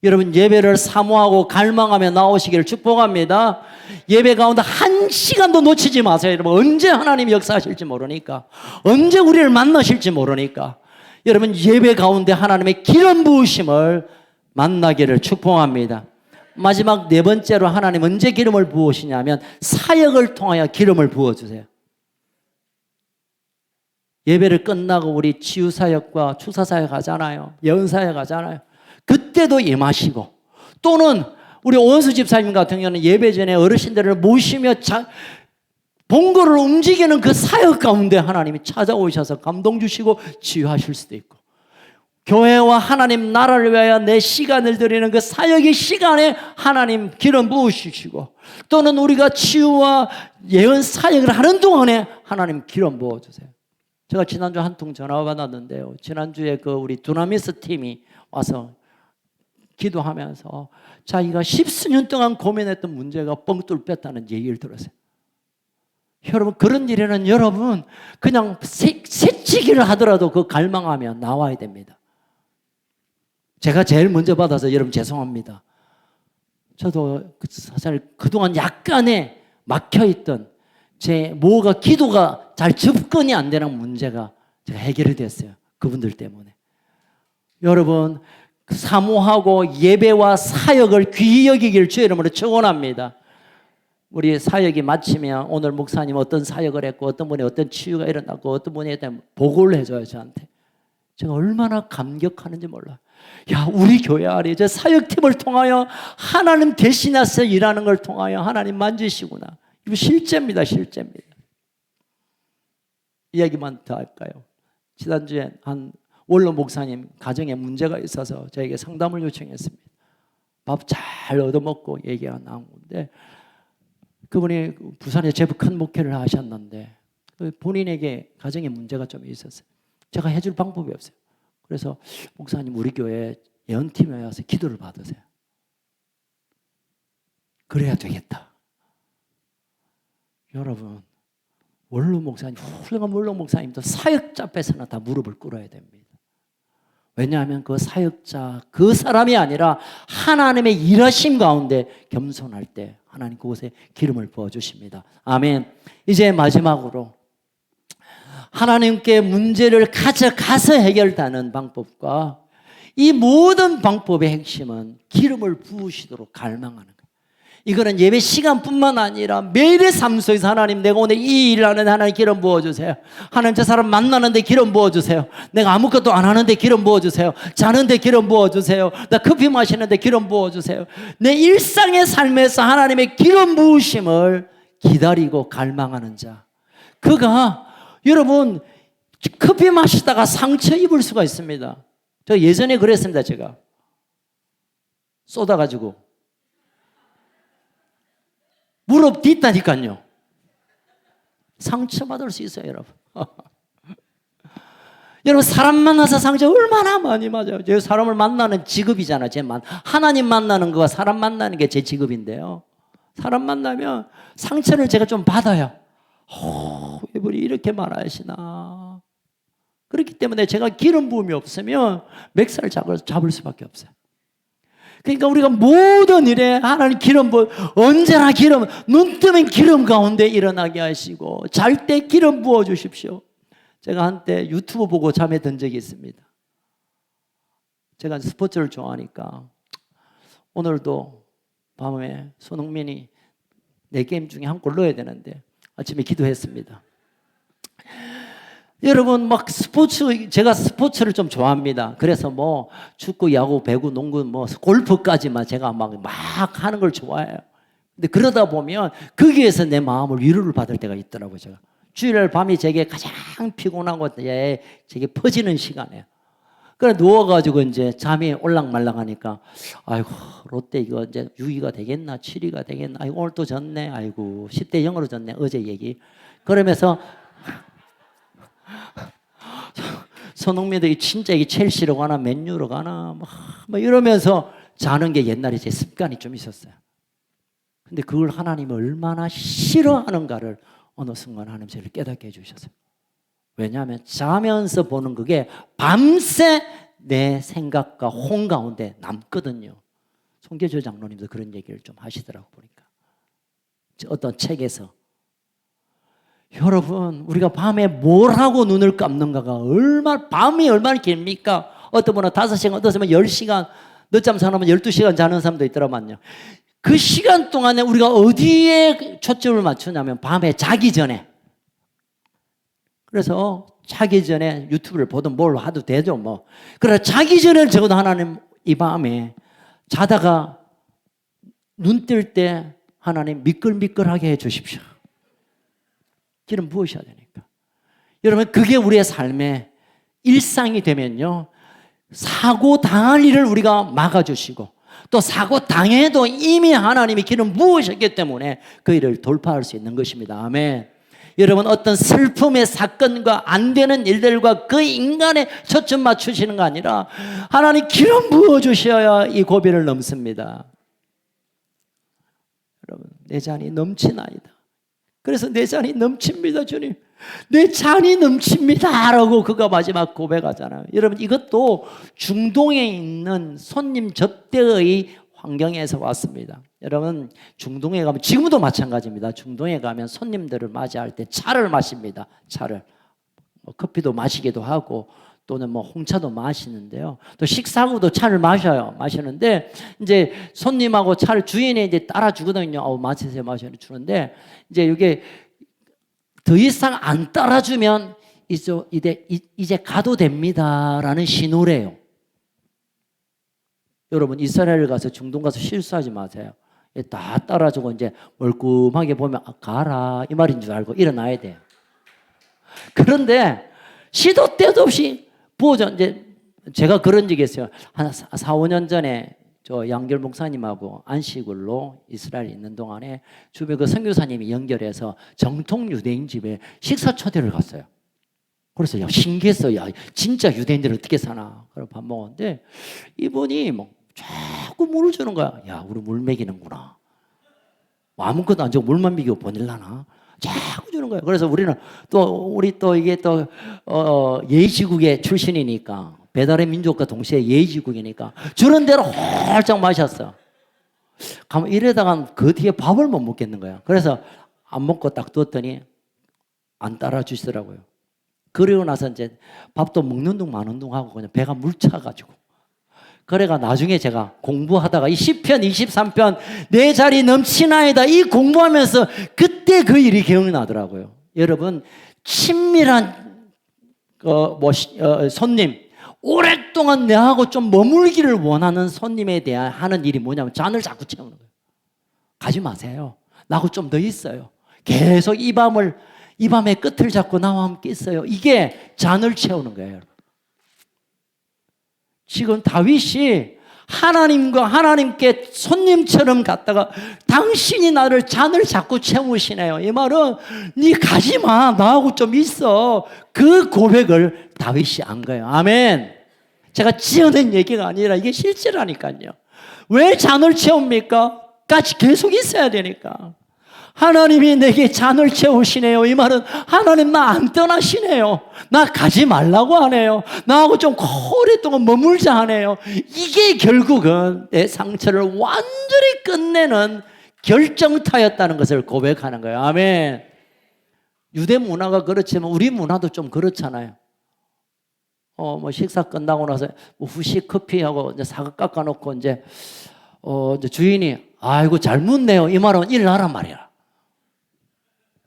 여러분, 예배를 사모하고 갈망하며 나오시기를 축복합니다. 예배 가운데 한 시간도 놓치지 마세요. 여러분, 언제 하나님이 역사하실지 모르니까, 언제 우리를 만나실지 모르니까, 여러분 예배 가운데 하나님의 기름 부으심을 만나기를 축복합니다. 마지막 네 번째로 하나님 언제 기름을 부으시냐면 사역을 통하여 기름을 부어주세요. 예배를 끝나고 우리 치유사역과 추사사역 하잖아요. 예언사역 하잖아요. 그때도 임하시고, 또는 우리 오은수 집사님 같은 경우는 예배 전에 어르신들을 모시며 본거를 움직이는 그 사역 가운데 하나님이 찾아오셔서 감동 주시고 치유하실 수도 있고, 교회와 하나님 나라를 위하여 내 시간을 드리는 그 사역의 시간에 하나님 기름 부으시고, 또는 우리가 치유와 예언 사역을 하는 동안에 하나님 기름 부어주세요. 제가 지난주 한 통 전화 받았는데요, 지난주에 그 우리 두나미스 팀이 와서 기도하면서 자기가 10수년 동안 고민했던 문제가 뻥 뚫렸다는 얘기를 들었어요. 여러분, 그런 일에는 여러분 그냥 새치기를 하더라도 그 갈망하며 나와야 됩니다. 제가 제일 먼저 받아서 여러분 죄송합니다. 저도 사실 그동안 약간의 막혀있던 뭐가 기도가 잘 접근이 안 되는 문제가 제가 해결이 됐어요. 그분들 때문에. 여러분, 사모하고 예배와 사역을 귀히 여기길 주의 이름으로 축원합니다. 우리 사역이 마치면 오늘 목사님 어떤 사역을 했고, 어떤 분이 어떤 치유가 일어났고, 어떤 분에 대한 보고를 해줘요. 저한테. 제가 얼마나 감격하는지 몰라요. 야, 우리 교회 안에 이제 사역팀을 통하여 하나님 대신해서 일하는 걸 통하여 하나님 만지시구나. 이거 실제입니다. 실제입니다. 이야기만 더 할까요? 지난주에 한 원로 목사님 가정에 문제가 있어서 저에게 상담을 요청했습니다. 밥 잘 얻어먹고 얘기가 나오는데, 그분이 부산에 제법 큰 목회를 하셨는데 본인에게 가정에 문제가 좀 있었어요. 제가 해줄 방법이 없어요. 그래서 목사님, 우리 교회 예언팀에 와서 기도를 받으세요. 그래야 되겠다. 여러분, 원로 목사님, 훌륭한 원로 목사님도 사역자 앞에서는 다 무릎을 꿇어야 됩니다. 왜냐하면 그 사역자, 그 사람이 아니라 하나님의 일하심 가운데 겸손할 때 하나님 그곳에 기름을 부어주십니다. 아멘. 이제 마지막으로 하나님께 문제를 가져가서 해결하는 방법과 이 모든 방법의 핵심은 기름을 부으시도록 갈망하는 거예요. 이거는 예배 시간뿐만 아니라 매일의 삶 속에서 하나님, 내가 오늘 이 일을 하는데 하나님 기름 부어주세요. 하나님, 저 사람 만나는데 기름 부어주세요. 내가 아무것도 안 하는데 기름 부어주세요. 자는데 기름 부어주세요. 나 커피 마시는데 기름 부어주세요. 내 일상의 삶에서 하나님의 기름 부으심을 기다리고 갈망하는 자, 그가, 여러분, 커피 마시다가 상처 입을 수가 있습니다. 저 예전에 그랬습니다. 제가 쏟아가지고 무릎 딛다니까요. 상처받을 수 있어요, 여러분. 여러분, 사람 만나서 상처 얼마나 많이 맞아요. 제 사람을 만나는 직업이잖아요. 하나님 만나는 거와 사람 만나는 게 제 직업인데요. 사람 만나면 상처를 제가 좀 받아요. 왜 우리 이렇게 말하시나. 그렇기 때문에 제가 기름 부음이 없으면 맥살을 잡을 수밖에 없어요. 그러니까 우리가 모든 일에 하나님 기름 부어, 언제나 기름, 눈 뜨면 기름 가운데 일어나게 하시고 잘 때 기름 부어 주십시오. 제가 한때 유튜브 보고 잠에 든 적이 있습니다. 제가 스포츠를 좋아하니까 오늘도 밤에 손흥민이 4게임 중에 한 골 넣어야 되는데 아침에 기도했습니다. 여러분, 막 제가 스포츠를 좀 좋아합니다. 그래서 뭐 축구, 야구, 배구, 농구, 뭐 골프까지만 제가 막 하는 걸 좋아해요. 근데 그러다 보면 거기에서 내 마음을 위로를 받을 때가 있더라고요. 제가 주일날 밤이 제게 가장 피곤하고 제게 퍼지는 시간이에요. 그래 누워가지고 이제 잠이 올락말락하니까, 아이고 롯데 이거 이제 6위가 되겠나 7위가 되겠나, 아이고 오늘 또 졌네, 아이고 10대 0으로 졌네, 어제 얘기. 그러면서 손흥민도 진짜 이게 첼시로 가나 맨유로 가나 막 이러면서 자는 게 옛날에 제 습관이 좀 있었어요. 근데 그걸 하나님이 얼마나 싫어하는가를 어느 순간 하나님 저를 깨닫게 해주셨어요. 왜냐하면 자면서 보는 그게 밤새 내 생각과 홍 가운데 남거든요. 송교조 장로님도 그런 얘기를 좀 하시더라고 보니까. 어떤 책에서. 여러분, 우리가 밤에 뭘 하고 눈을 감는가가 밤이 얼마나 깁니까? 어떤 분은 5시간, 어떤 분은 10시간, 늦잠 자면 12시간 자는 사람도 있더라만요. 그 시간 동안에 우리가 어디에 초점을 맞추냐면 밤에 자기 전에. 그래서 자기 전에 유튜브를 보든 뭘 하도 되죠, 뭐. 그래, 자기 전에 적어도 하나님 이 밤에 자다가 눈 뜰 때 하나님 미끌미끌하게 해 주십시오. 기름 부으셔야 되니까. 여러분, 그게 우리의 삶의 일상이 되면요, 사고 당할 일을 우리가 막아주시고, 또 사고 당해도 이미 하나님이 기름 부으셨기 때문에 그 일을 돌파할 수 있는 것입니다. 아멘. 여러분, 어떤 슬픔의 사건과 안 되는 일들과 그 인간에 초점 맞추시는 거 아니라 하나님 기름 부어주셔야 이 고비를 넘습니다. 여러분, 내 잔이 넘치나이다. 그래서 내 잔이 넘칩니다, 주님. 내 잔이 넘칩니다 라고 그가 마지막 고백하잖아요. 여러분, 이것도 중동에 있는 손님 접대의 환경에서 왔습니다. 여러분, 중동에 가면, 지금도 마찬가지입니다. 중동에 가면 손님들을 맞이할 때 차를 마십니다. 차를. 커피도 마시기도 하고 또는 홍차도 마시는데요. 또 식사하고도 차를 마시는데 이제 손님하고 차를 주인이 이제 따라 주거든요. 마시세요, 주는데 이제 이게 더 이상 안 따라주면 이제 가도 됩니다라는 신호래요. 여러분, 이스라엘 가서 중동 가서 실수하지 마세요. 다 따라주고 이제 멀끔하게 보면 가라 이 말인 줄 알고 일어나야 돼요. 그런데 시도 때도 없이 부어져. 이제 제가 그런 적이 있어요. 한 4, 5년 전에 저 양결 목사님하고 안식일로 이스라엘에 있는 동안에 주변 그 선교사님이 연결해서 정통 유대인 집에 식사 초대를 갔어요. 그래서 신기했어요. 진짜 유대인들 어떻게 사나. 그래서 밥 먹었는데 이분이 자꾸 물을 주는 거야. 우리 물 먹이는구나. 아무것도 안 주고 물만 먹이고 보낼라나. 자꾸 주는 거예요. 그래서 우리 또 이게 예지국의 출신이니까, 배달의 민족과 동시에 예지국이니까 주는 대로 홀짝 마셨어. 가면 이러다가 그 뒤에 밥을 못 먹겠는 거야. 그래서 안 먹고 딱 뒀더니 안 따라 주시더라고요. 그러고 나서 이제 밥도 먹는 둥 마는 둥 하고 그냥 배가 물차가지고. 그래가 나중에 제가 공부하다가 이 시편 23편 내 자리 넘치나이다 이 공부하면서 그때 그 일이 기억나더라고요. 여러분 친밀한 손님, 오랫동안 내하고 좀 머물기를 원하는 손님에 대한 하는 일이 뭐냐면 잔을 자꾸 채우는 거예요. 가지 마세요. 나하고 좀 더 있어요. 계속 이 밤의 끝을 잡고 나와 함께 있어요. 이게 잔을 채우는 거예요. 지금 다윗이 하나님과 하나님께 손님처럼 갔다가 당신이 나를 잔을 자꾸 채우시네요. 이 말은 네 가지 마. 나하고 좀 있어. 그 고백을 다윗이 한 거예요. 아멘. 제가 지어낸 얘기가 아니라 이게 실제라니까요. 왜 잔을 채웁니까? 같이 계속 있어야 되니까. 하나님이 내게 잔을 채우시네요. 이 말은 하나님 나 안 떠나시네요. 나 가지 말라고 하네요. 나하고 좀 오랫동안 머물자 하네요. 이게 결국은 내 상처를 완전히 끝내는 결정타였다는 것을 고백하는 거예요. 아멘. 유대 문화가 그렇지만 우리 문화도 좀 그렇잖아요. 식사 끝나고 나서 후식 커피하고 이제 사과 깎아놓고 이제 주인이 아이고 잘 묻네요. 이 말은 일나란 말이야.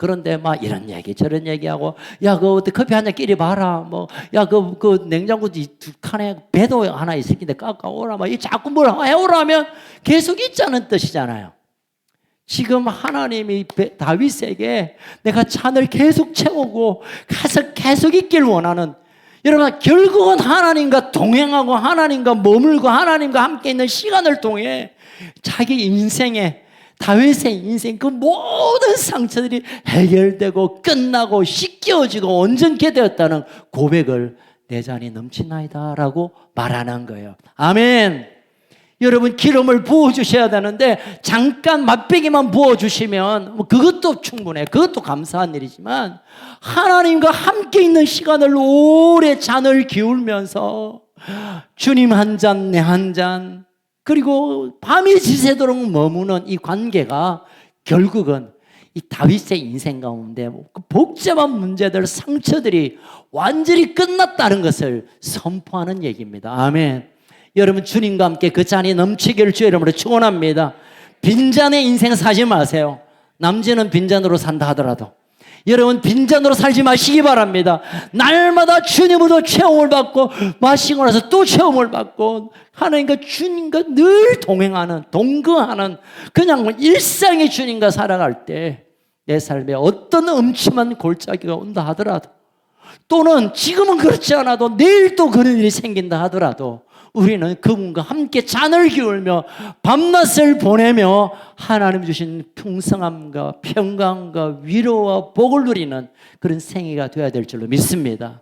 그런데 막 이런 얘기 저런 얘기하고 야 그 커피 한 잔 끼리 봐라 야 그 냉장고 두 칸에 배도 하나 있을 텐데 깎아오라 이 자꾸 뭘 해오라면 계속 있자는 뜻이잖아요. 지금 하나님이 다윗에게 내가 잔을 계속 채우고 가서 계속 있길 원하는, 여러분 결국은 하나님과 동행하고 하나님과 머물고 하나님과 함께 있는 시간을 통해 자기 인생에 다윗의 인생 그 모든 상처들이 해결되고 끝나고 씻겨지고 온전케 되었다는 고백을 내 잔이 넘치나이다 라고 말하는 거예요. 아멘. 여러분 기름을 부어주셔야 되는데 잠깐 맛배기만 부어주시면 그것도 충분해. 그것도 감사한 일이지만 하나님과 함께 있는 시간을 오래 잔을 기울면서 주님 한 잔 내 한 잔 그리고 밤이 지새도록 머무는 이 관계가 결국은 이 다윗의 인생 가운데 그 복잡한 문제들, 상처들이 완전히 끝났다는 것을 선포하는 얘기입니다. 아멘. 여러분 주님과 함께 그 잔이 넘치기를 주의 이름으로 축원합니다. 빈잔의 인생 사지 마세요. 남자는 빈잔으로 산다 하더라도 여러분 빈잔으로 살지 마시기 바랍니다. 날마다 주님으로 체험을 받고 마시고 나서 또 체험을 받고 하나님과 주님과 늘 동행하는 동거하는 그냥 일상의 주님과 살아갈 때 내 삶에 어떤 음침한 골짜기가 온다 하더라도 또는 지금은 그렇지 않아도 내일 또 그런 일이 생긴다 하더라도 우리는 그분과 함께 잔을 기울며 밤낮을 보내며 하나님 주신 풍성함과 평강과 위로와 복을 누리는 그런 생애가 되어야 될 줄로 믿습니다.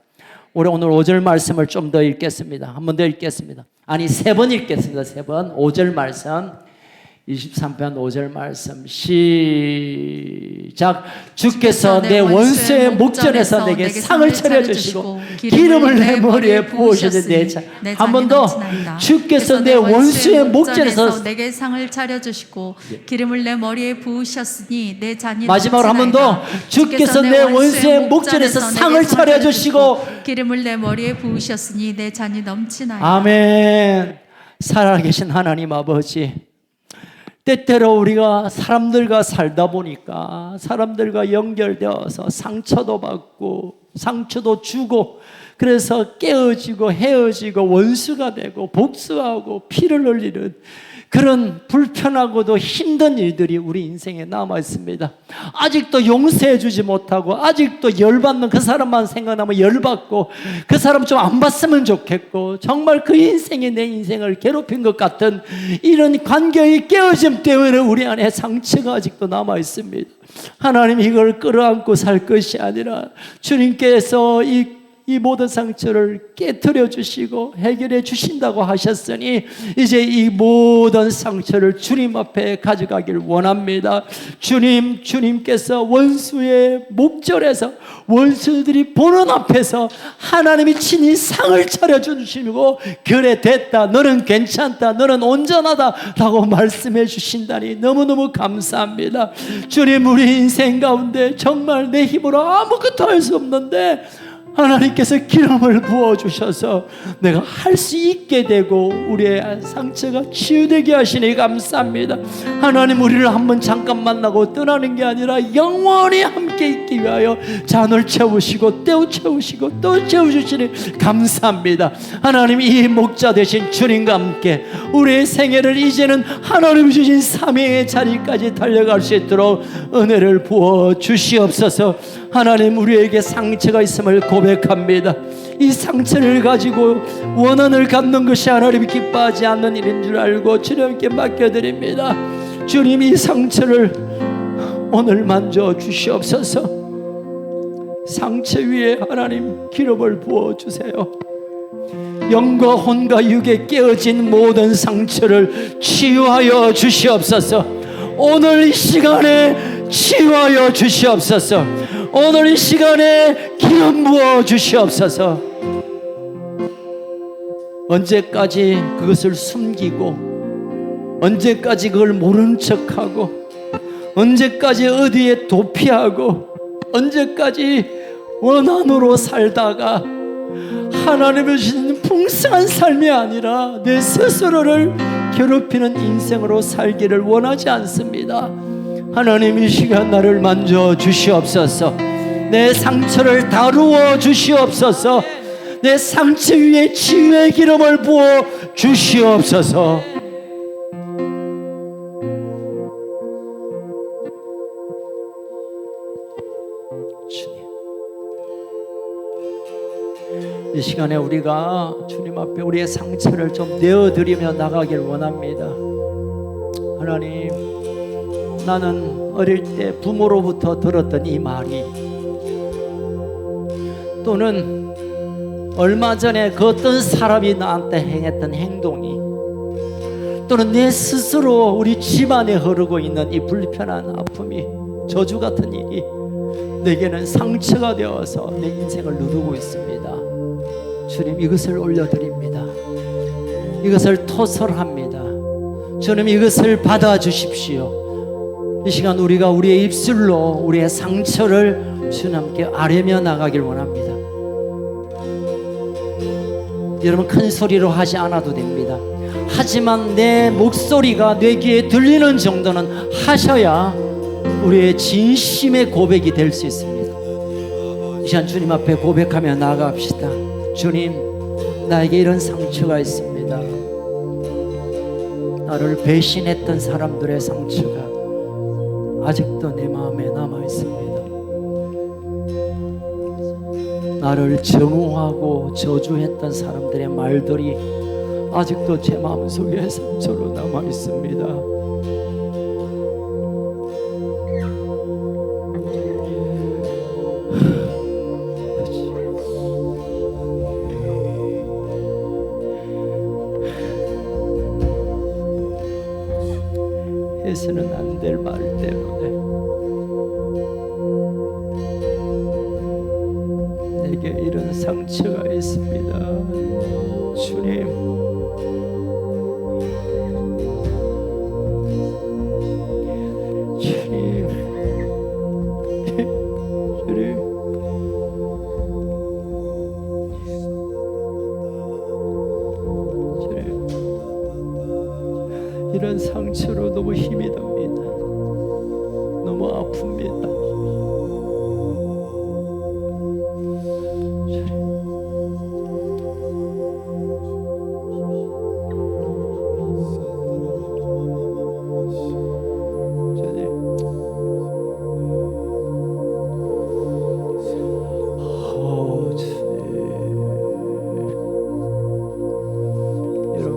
우리 오늘 5절 말씀을 좀 더 읽겠습니다. 한 번 더 읽겠습니다. 아니 3번 읽겠습니다. 3번 5절 말씀 23편 5절 말씀 시작. 주께서 내 원수의 목전에서 내게 상을 차려주시고 기름을 내 머리에 부으셔서 내 잔. 한 번 더. 주께서 내 원수의 목전에서 내게 상을 차려주시고 기름을 내 머리에 부으셨으니 내 잔이 마지막으로 한 번 더. 주께서 내 원수의 목전에서 상을 차려주시고 기름을 내 머리에 부으셨으니 내 잔이 넘치나이다. 아멘. 살아계신 하나님 아버지, 때때로 우리가 사람들과 살다 보니까 사람들과 연결되어서 상처도 받고 상처도 주고 그래서 깨어지고 헤어지고 원수가 되고 복수하고 피를 흘리는 그런 불편하고도 힘든 일들이 우리 인생에 남아 있습니다. 아직도 용서해 주지 못하고 아직도 열받는 그 사람만 생각나면 열받고 그 사람 좀 안 봤으면 좋겠고 정말 그 인생이 내 인생을 괴롭힌 것 같은 이런 관계의 깨어짐 때문에 우리 안에 상처가 아직도 남아 있습니다. 하나님 이걸 끌어안고 살 것이 아니라 주님께서 이 모든 상처를 깨트려 주시고 해결해 주신다고 하셨으니 이제 이 모든 상처를 주님 앞에 가져가길 원합니다. 주님께서 원수의 목전에서 원수들이 보는 앞에서 하나님이 친히 상을 차려주시고 그래 됐다, 너는 괜찮다, 너는 온전하다 라고 말씀해 주신다니 너무너무 감사합니다. 주님, 우리 인생 가운데 정말 내 힘으로 아무것도 할 수 없는데 하나님께서 기름을 부어주셔서 내가 할 수 있게 되고 우리의 상처가 치유되게 하시니 감사합니다. 하나님, 우리를 한번 잠깐 만나고 떠나는 게 아니라 영원히 함께 있기 위하여 잔을 채우시고 떼어 채우시고 또 채워주시니 감사합니다. 하나님, 이 목자 되신 주님과 함께 우리의 생애를 이제는 하나님 주신 삼위의 자리까지 달려갈 수 있도록 은혜를 부어 주시옵소서. 하나님, 우리에게 상처가 있음을 고백합니다. 이 상처를 가지고 원한을 갖는 것이 하나님이 기뻐하지 않는 일인 줄 알고 주님께 맡겨드립니다. 주님, 이 상처를 오늘 만져 주시옵소서. 상처 위에 하나님 기름을 부어주세요. 영과 혼과 육에 깨어진 모든 상처를 치유하여 주시옵소서. 오늘 이 시간에 치유하여 주시옵소서. 오늘 이 시간에 기름 부어 주시옵소서. 언제까지 그것을 숨기고, 언제까지 그걸 모른 척하고, 언제까지 어디에 도피하고, 언제까지 원한으로 살다가 하나님의 주신 풍성한 삶이 아니라 내 스스로를 괴롭히는 인생으로 살기를 원하지 않습니다. 하나님, 이 시간 나를 만져 주시옵소서. 내 상처를 다루어 주시옵소서. 내 상처 위에 치유의 기름을 부어 주시옵소서. 주님, 이 시간에 우리가 주님 앞에 우리의 상처를 좀 내어드리며 나가길 원합니다. 하나님, 나는 어릴 때 부모로부터 들었던 이 말이, 또는 얼마 전에 그 어떤 사람이 나한테 행했던 행동이, 또는 내 스스로 우리 집안에 흐르고 있는 이 불편한 아픔이, 저주 같은 일이 내게는 상처가 되어서 내 인생을 누르고 있습니다. 주님, 이것을 올려드립니다. 이것을 토설합니다. 주님, 이것을 받아주십시오. 이 시간 우리가 우리의 입술로 우리의 상처를 주님께 아뢰며 나가길 원합니다. 여러분, 큰 소리로 하지 않아도 됩니다. 하지만 내 목소리가 내 귀에 들리는 정도는 하셔야 우리의 진심의 고백이 될 수 있습니다. 이 시간 주님 앞에 고백하며 나아갑시다. 주님, 나에게 이런 상처가 있습니다. 나를 배신했던 사람들의 상처가 아직도 내 마음에 남아 있습니다. 나를 정오하고 저주했던 사람들의 말들이 아직도 제 마음속에 상처로 남아 있습니다. 해서는 안 될 말 때문에 내게 이런 상처가 있습니다. 주님, 주님, 주님, 주님, 이런 상처로 너무 힘이 듭니다. 너무 아픕니다.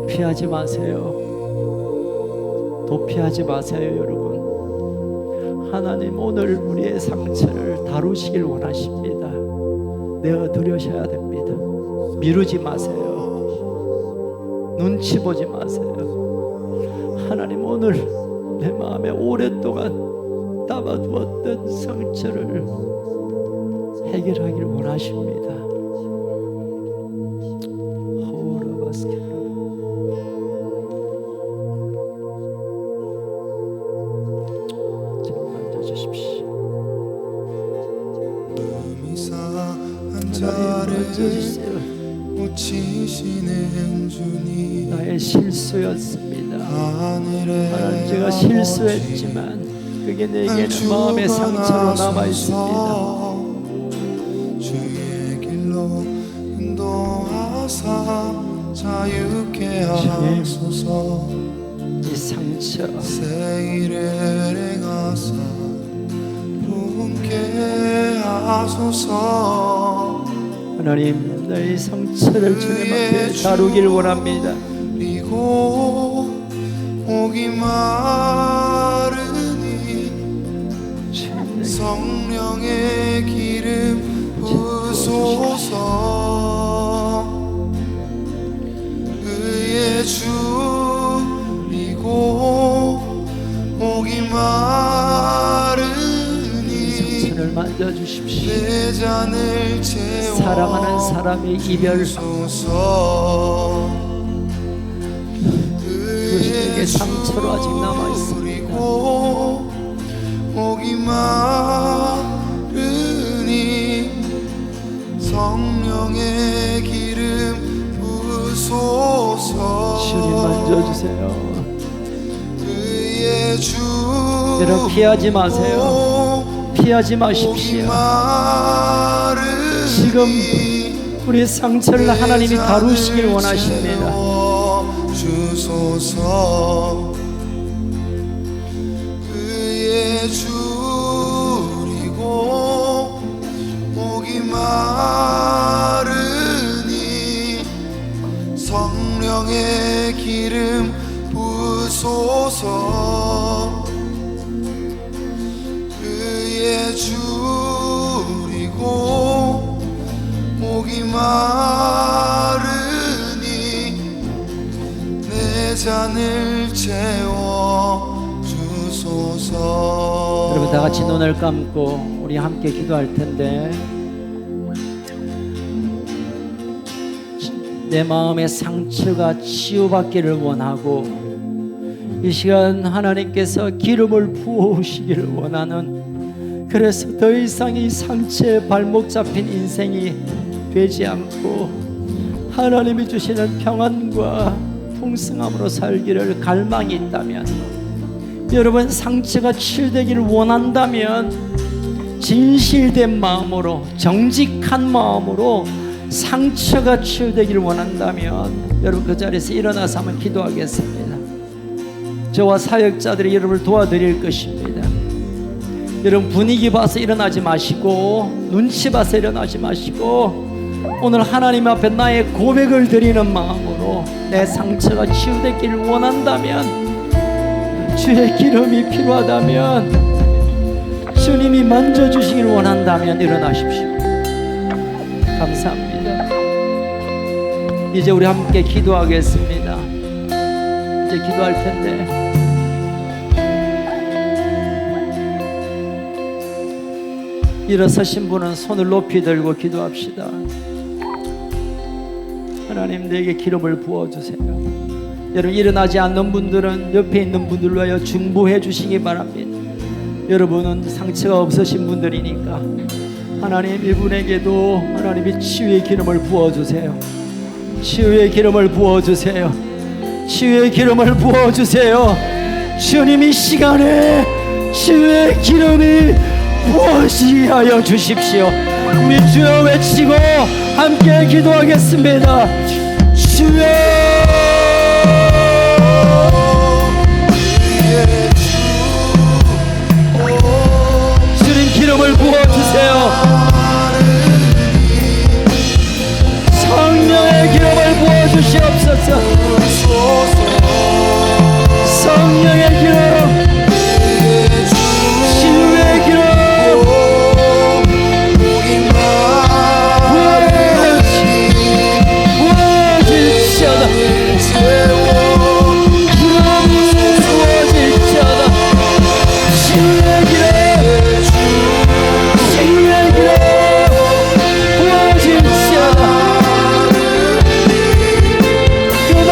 피하지 마세요. 도피하지 마세요, 여러분. 하나님, 오늘 우리의 상처를 다루시길 원하십니다. 내어드려셔야 됩니다. 미루지 마세요. 눈치 보지 마세요. 하나님, 오늘 내 마음에 오랫동안 담아두었던 상처를 해결하길 원하십니다. 앉아 고치시는 주님 나의 실수였습니다. 하늘에 하나님, 제가 실수했지만 그게 내게는 마음의 상처로 남아 있습니다. 주의 길로 인도하사 자유케 하소서. 이 상처, 새 일을 행하사 부흥케 하소서. 하나님, 나의 상처를 주님 앞에 다루길 원합니다. 그리고 목이 마르니 성령의 기름 부소서. 의에 줄이고 목이 마르니 상처를 만져주십시오. 내 잔을 채워 사랑하는 사람의 이별, 주소서. 그것이 상처로 아직 남아 있습니다. 목이 마르니 성령의 기름 부소서. 주님 만져주세요. 의에 여러분, 피하지 마세요. 피하지 마십시오. 지금 우리의 상처를 하나님이 다루시길 원하십니다. 주소서. 의에 줄이고 목이 마르니 성령의 기름 부소서. 의에 줄이고 목이 마르니 내 잔을 채워 주소서. 여러분, 다 같이 눈을 감고 우리 함께 기도할 텐데, 내 마음의 상처가 치유받기를 원하고 이 시간 하나님께서 기름을 부어오시기를 원하는, 그래서 더 이상 이 상처에 발목 잡힌 인생이 되지 않고 하나님이 주시는 평안과 풍성함으로 살기를 갈망이 있다면, 여러분 상처가 치유되기를 원한다면 진실된 마음으로, 정직한 마음으로 상처가 치유되기를 원한다면 여러분 그 자리에서 일어나서 한번 기도하겠습니다. 저와 사역자들이 여러분을 도와드릴 것입니다. 여러분 분위기 봐서 일어나지 마시고, 눈치 봐서 일어나지 마시고, 오늘 하나님 앞에 나의 고백을 드리는 마음으로 내 상처가 치유되기를 원한다면, 주의 기름이 필요하다면, 주님이 만져주시길 원한다면 일어나십시오. 감사합니다. 이제 우리 함께 기도하겠습니다. 이제 기도할 텐데, 일어서신 분은 손을 높이 들고 기도합시다. 하나님, 내게 기름을 부어주세요. 여러분, 일어나지 않는 분들은 옆에 있는 분들로 하여 중보해 주시기 바랍니다. 여러분은 상처가 없으신 분들이니까 하나님, 이분에게도 하나님이 치유의 기름을 부어주세요. 치유의 기름을 부어주세요. 치유의 기름을 부어주세요. 주님, 이 시간에 치유의 기름이 부어지게 하여 주십시오. 우리 주여 외치고 함께 기도하겠습니다. 주여, 주님 기름을 부어주세요. 성령의 기름을 부어주시옵소서. 성령의 기름, 치유의 기름 부어질지어다. 치유의 기름, 치유의 기름 부어질지어다. 그만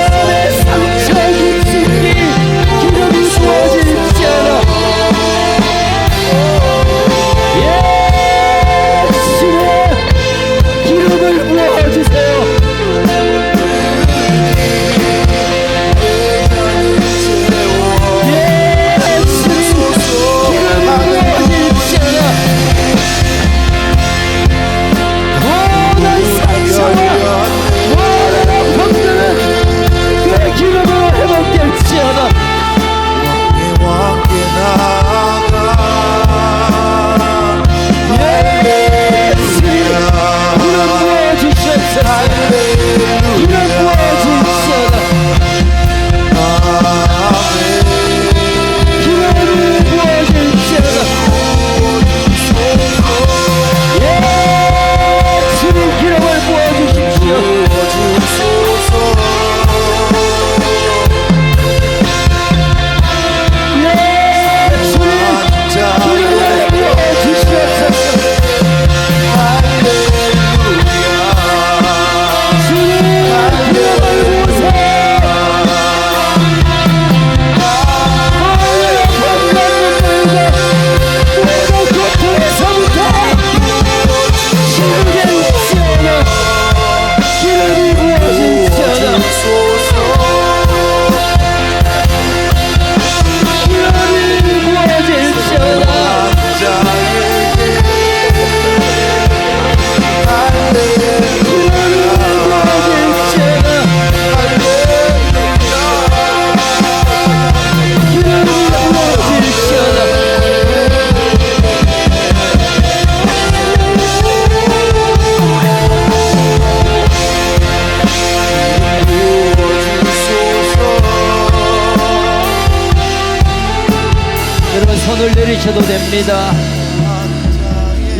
손을 내리셔도 됩니다.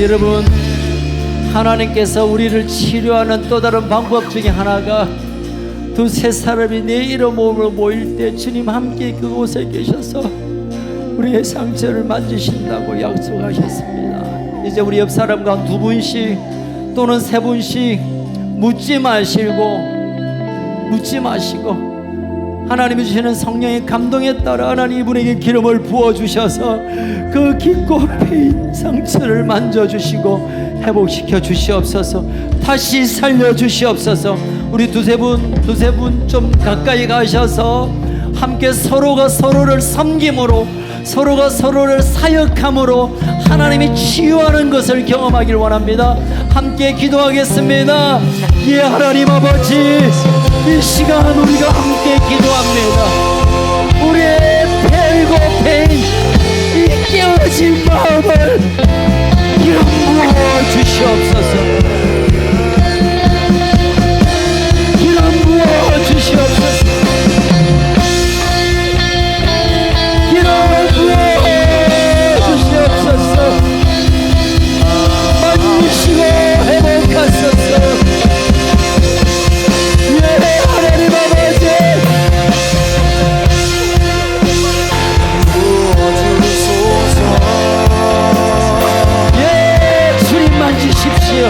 여러분, 하나님께서 우리를 치료하는 또 다른 방법 중에 하나가 두세 사람이 내 이름으로 모일 때 주님 함께 그곳에 계셔서 우리의 상처를 만지신다고 약속하셨습니다. 이제 우리 옆 사람과 두 분씩 또는 세 분씩 묻지 마시고 하나님이 주시는 성령의 감동에 따라 하나님 이분에게 기름을 부어주셔서 그 깊고 패인 상처를 만져주시고 회복시켜 주시옵소서. 다시 살려주시옵소서. 우리 두세 분 좀 가까이 가셔서 함께 서로가 서로를 섬김으로 서로가 서로를 사역함으로 하나님이 치유하는 것을 경험하길 원합니다. 함께 기도하겠습니다. 예, 하나님 아버지, 이 시간 우리가 함께 기도합니다. 우리의 패이고 패인 이 깨어진 마음을 기름 부어 주시옵소서. 기름 부어 주시옵소서. 만지시고 회복하소서. 예, 하나님 아버지, 부어주소서. 예, 주님 만지십시오.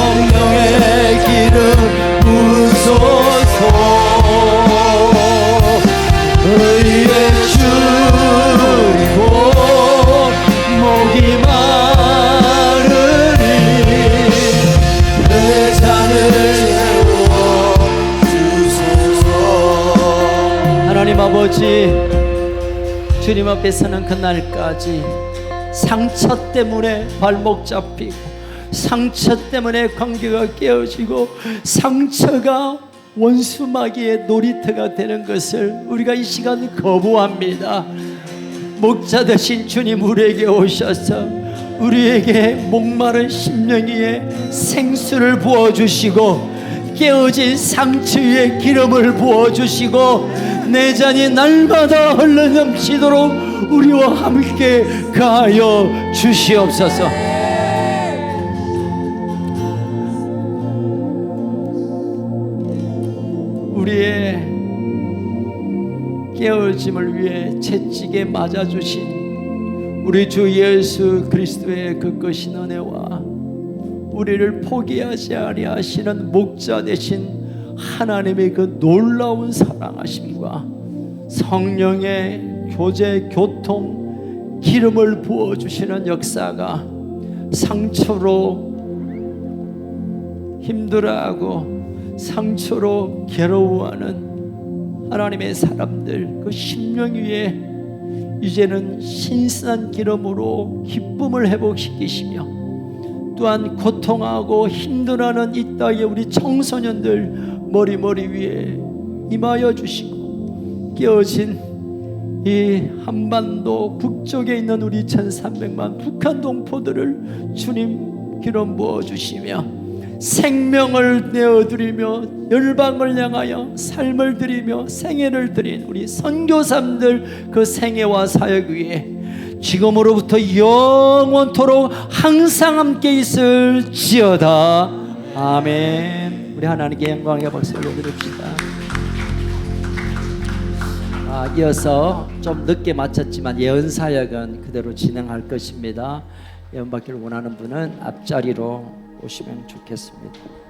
환자에게 할렐루야, 주님 앞에 서는 그날까지 상처 때문에 발목 잡히고 상처 때문에 관계가 깨어지고 상처가 원수마귀의 놀이터가 되는 것을 우리가 이 시간 거부합니다. 목자 되신 주님 우리에게 오셔서 우리에게 목마른 심령 위에 생수를 부어주시고 깨어진 상처 위에 기름을 부어주시고 내 잔이 날마다 흘러넘치도록 우리와 함께 가하여 주시옵소서. 우리의 깨어짐을 위해 채찍에 맞아주신 우리 주 예수 그리스도의 그 크신 은혜와 우리를 포기하지 아니하시는 목자 되신 하나님의 그 놀라운 사랑하심과 성령의 교제, 교통, 기름을 부어주시는 역사가 상처로 힘들어하고 상처로 괴로워하는 하나님의 사람들 그 심령 위에 이제는 신선한 기름으로 기쁨을 회복시키시며 또한 고통하고 힘들어하는 이 땅의 우리 청소년들 머리 위에 임하여 주시고 깨어진 이 한반도 북쪽에 있는 우리 1300만 북한 동포들을 주님 기름 부어 주시며 생명을 내어드리며 열방을 향하여 삶을 드리며 생애를 드린 우리 선교사님들 그 생애와 사역 위에 지금으로부터 영원토록 항상 함께 있을지어다. 아멘. 우리 하나님께 영광의 박수 올려드립시다. 이어서 좀 늦게 마쳤지만 예언 사역은 그대로 진행할 것입니다. 예언 받기를 원하는 분은 앞자리로 오시면 좋겠습니다.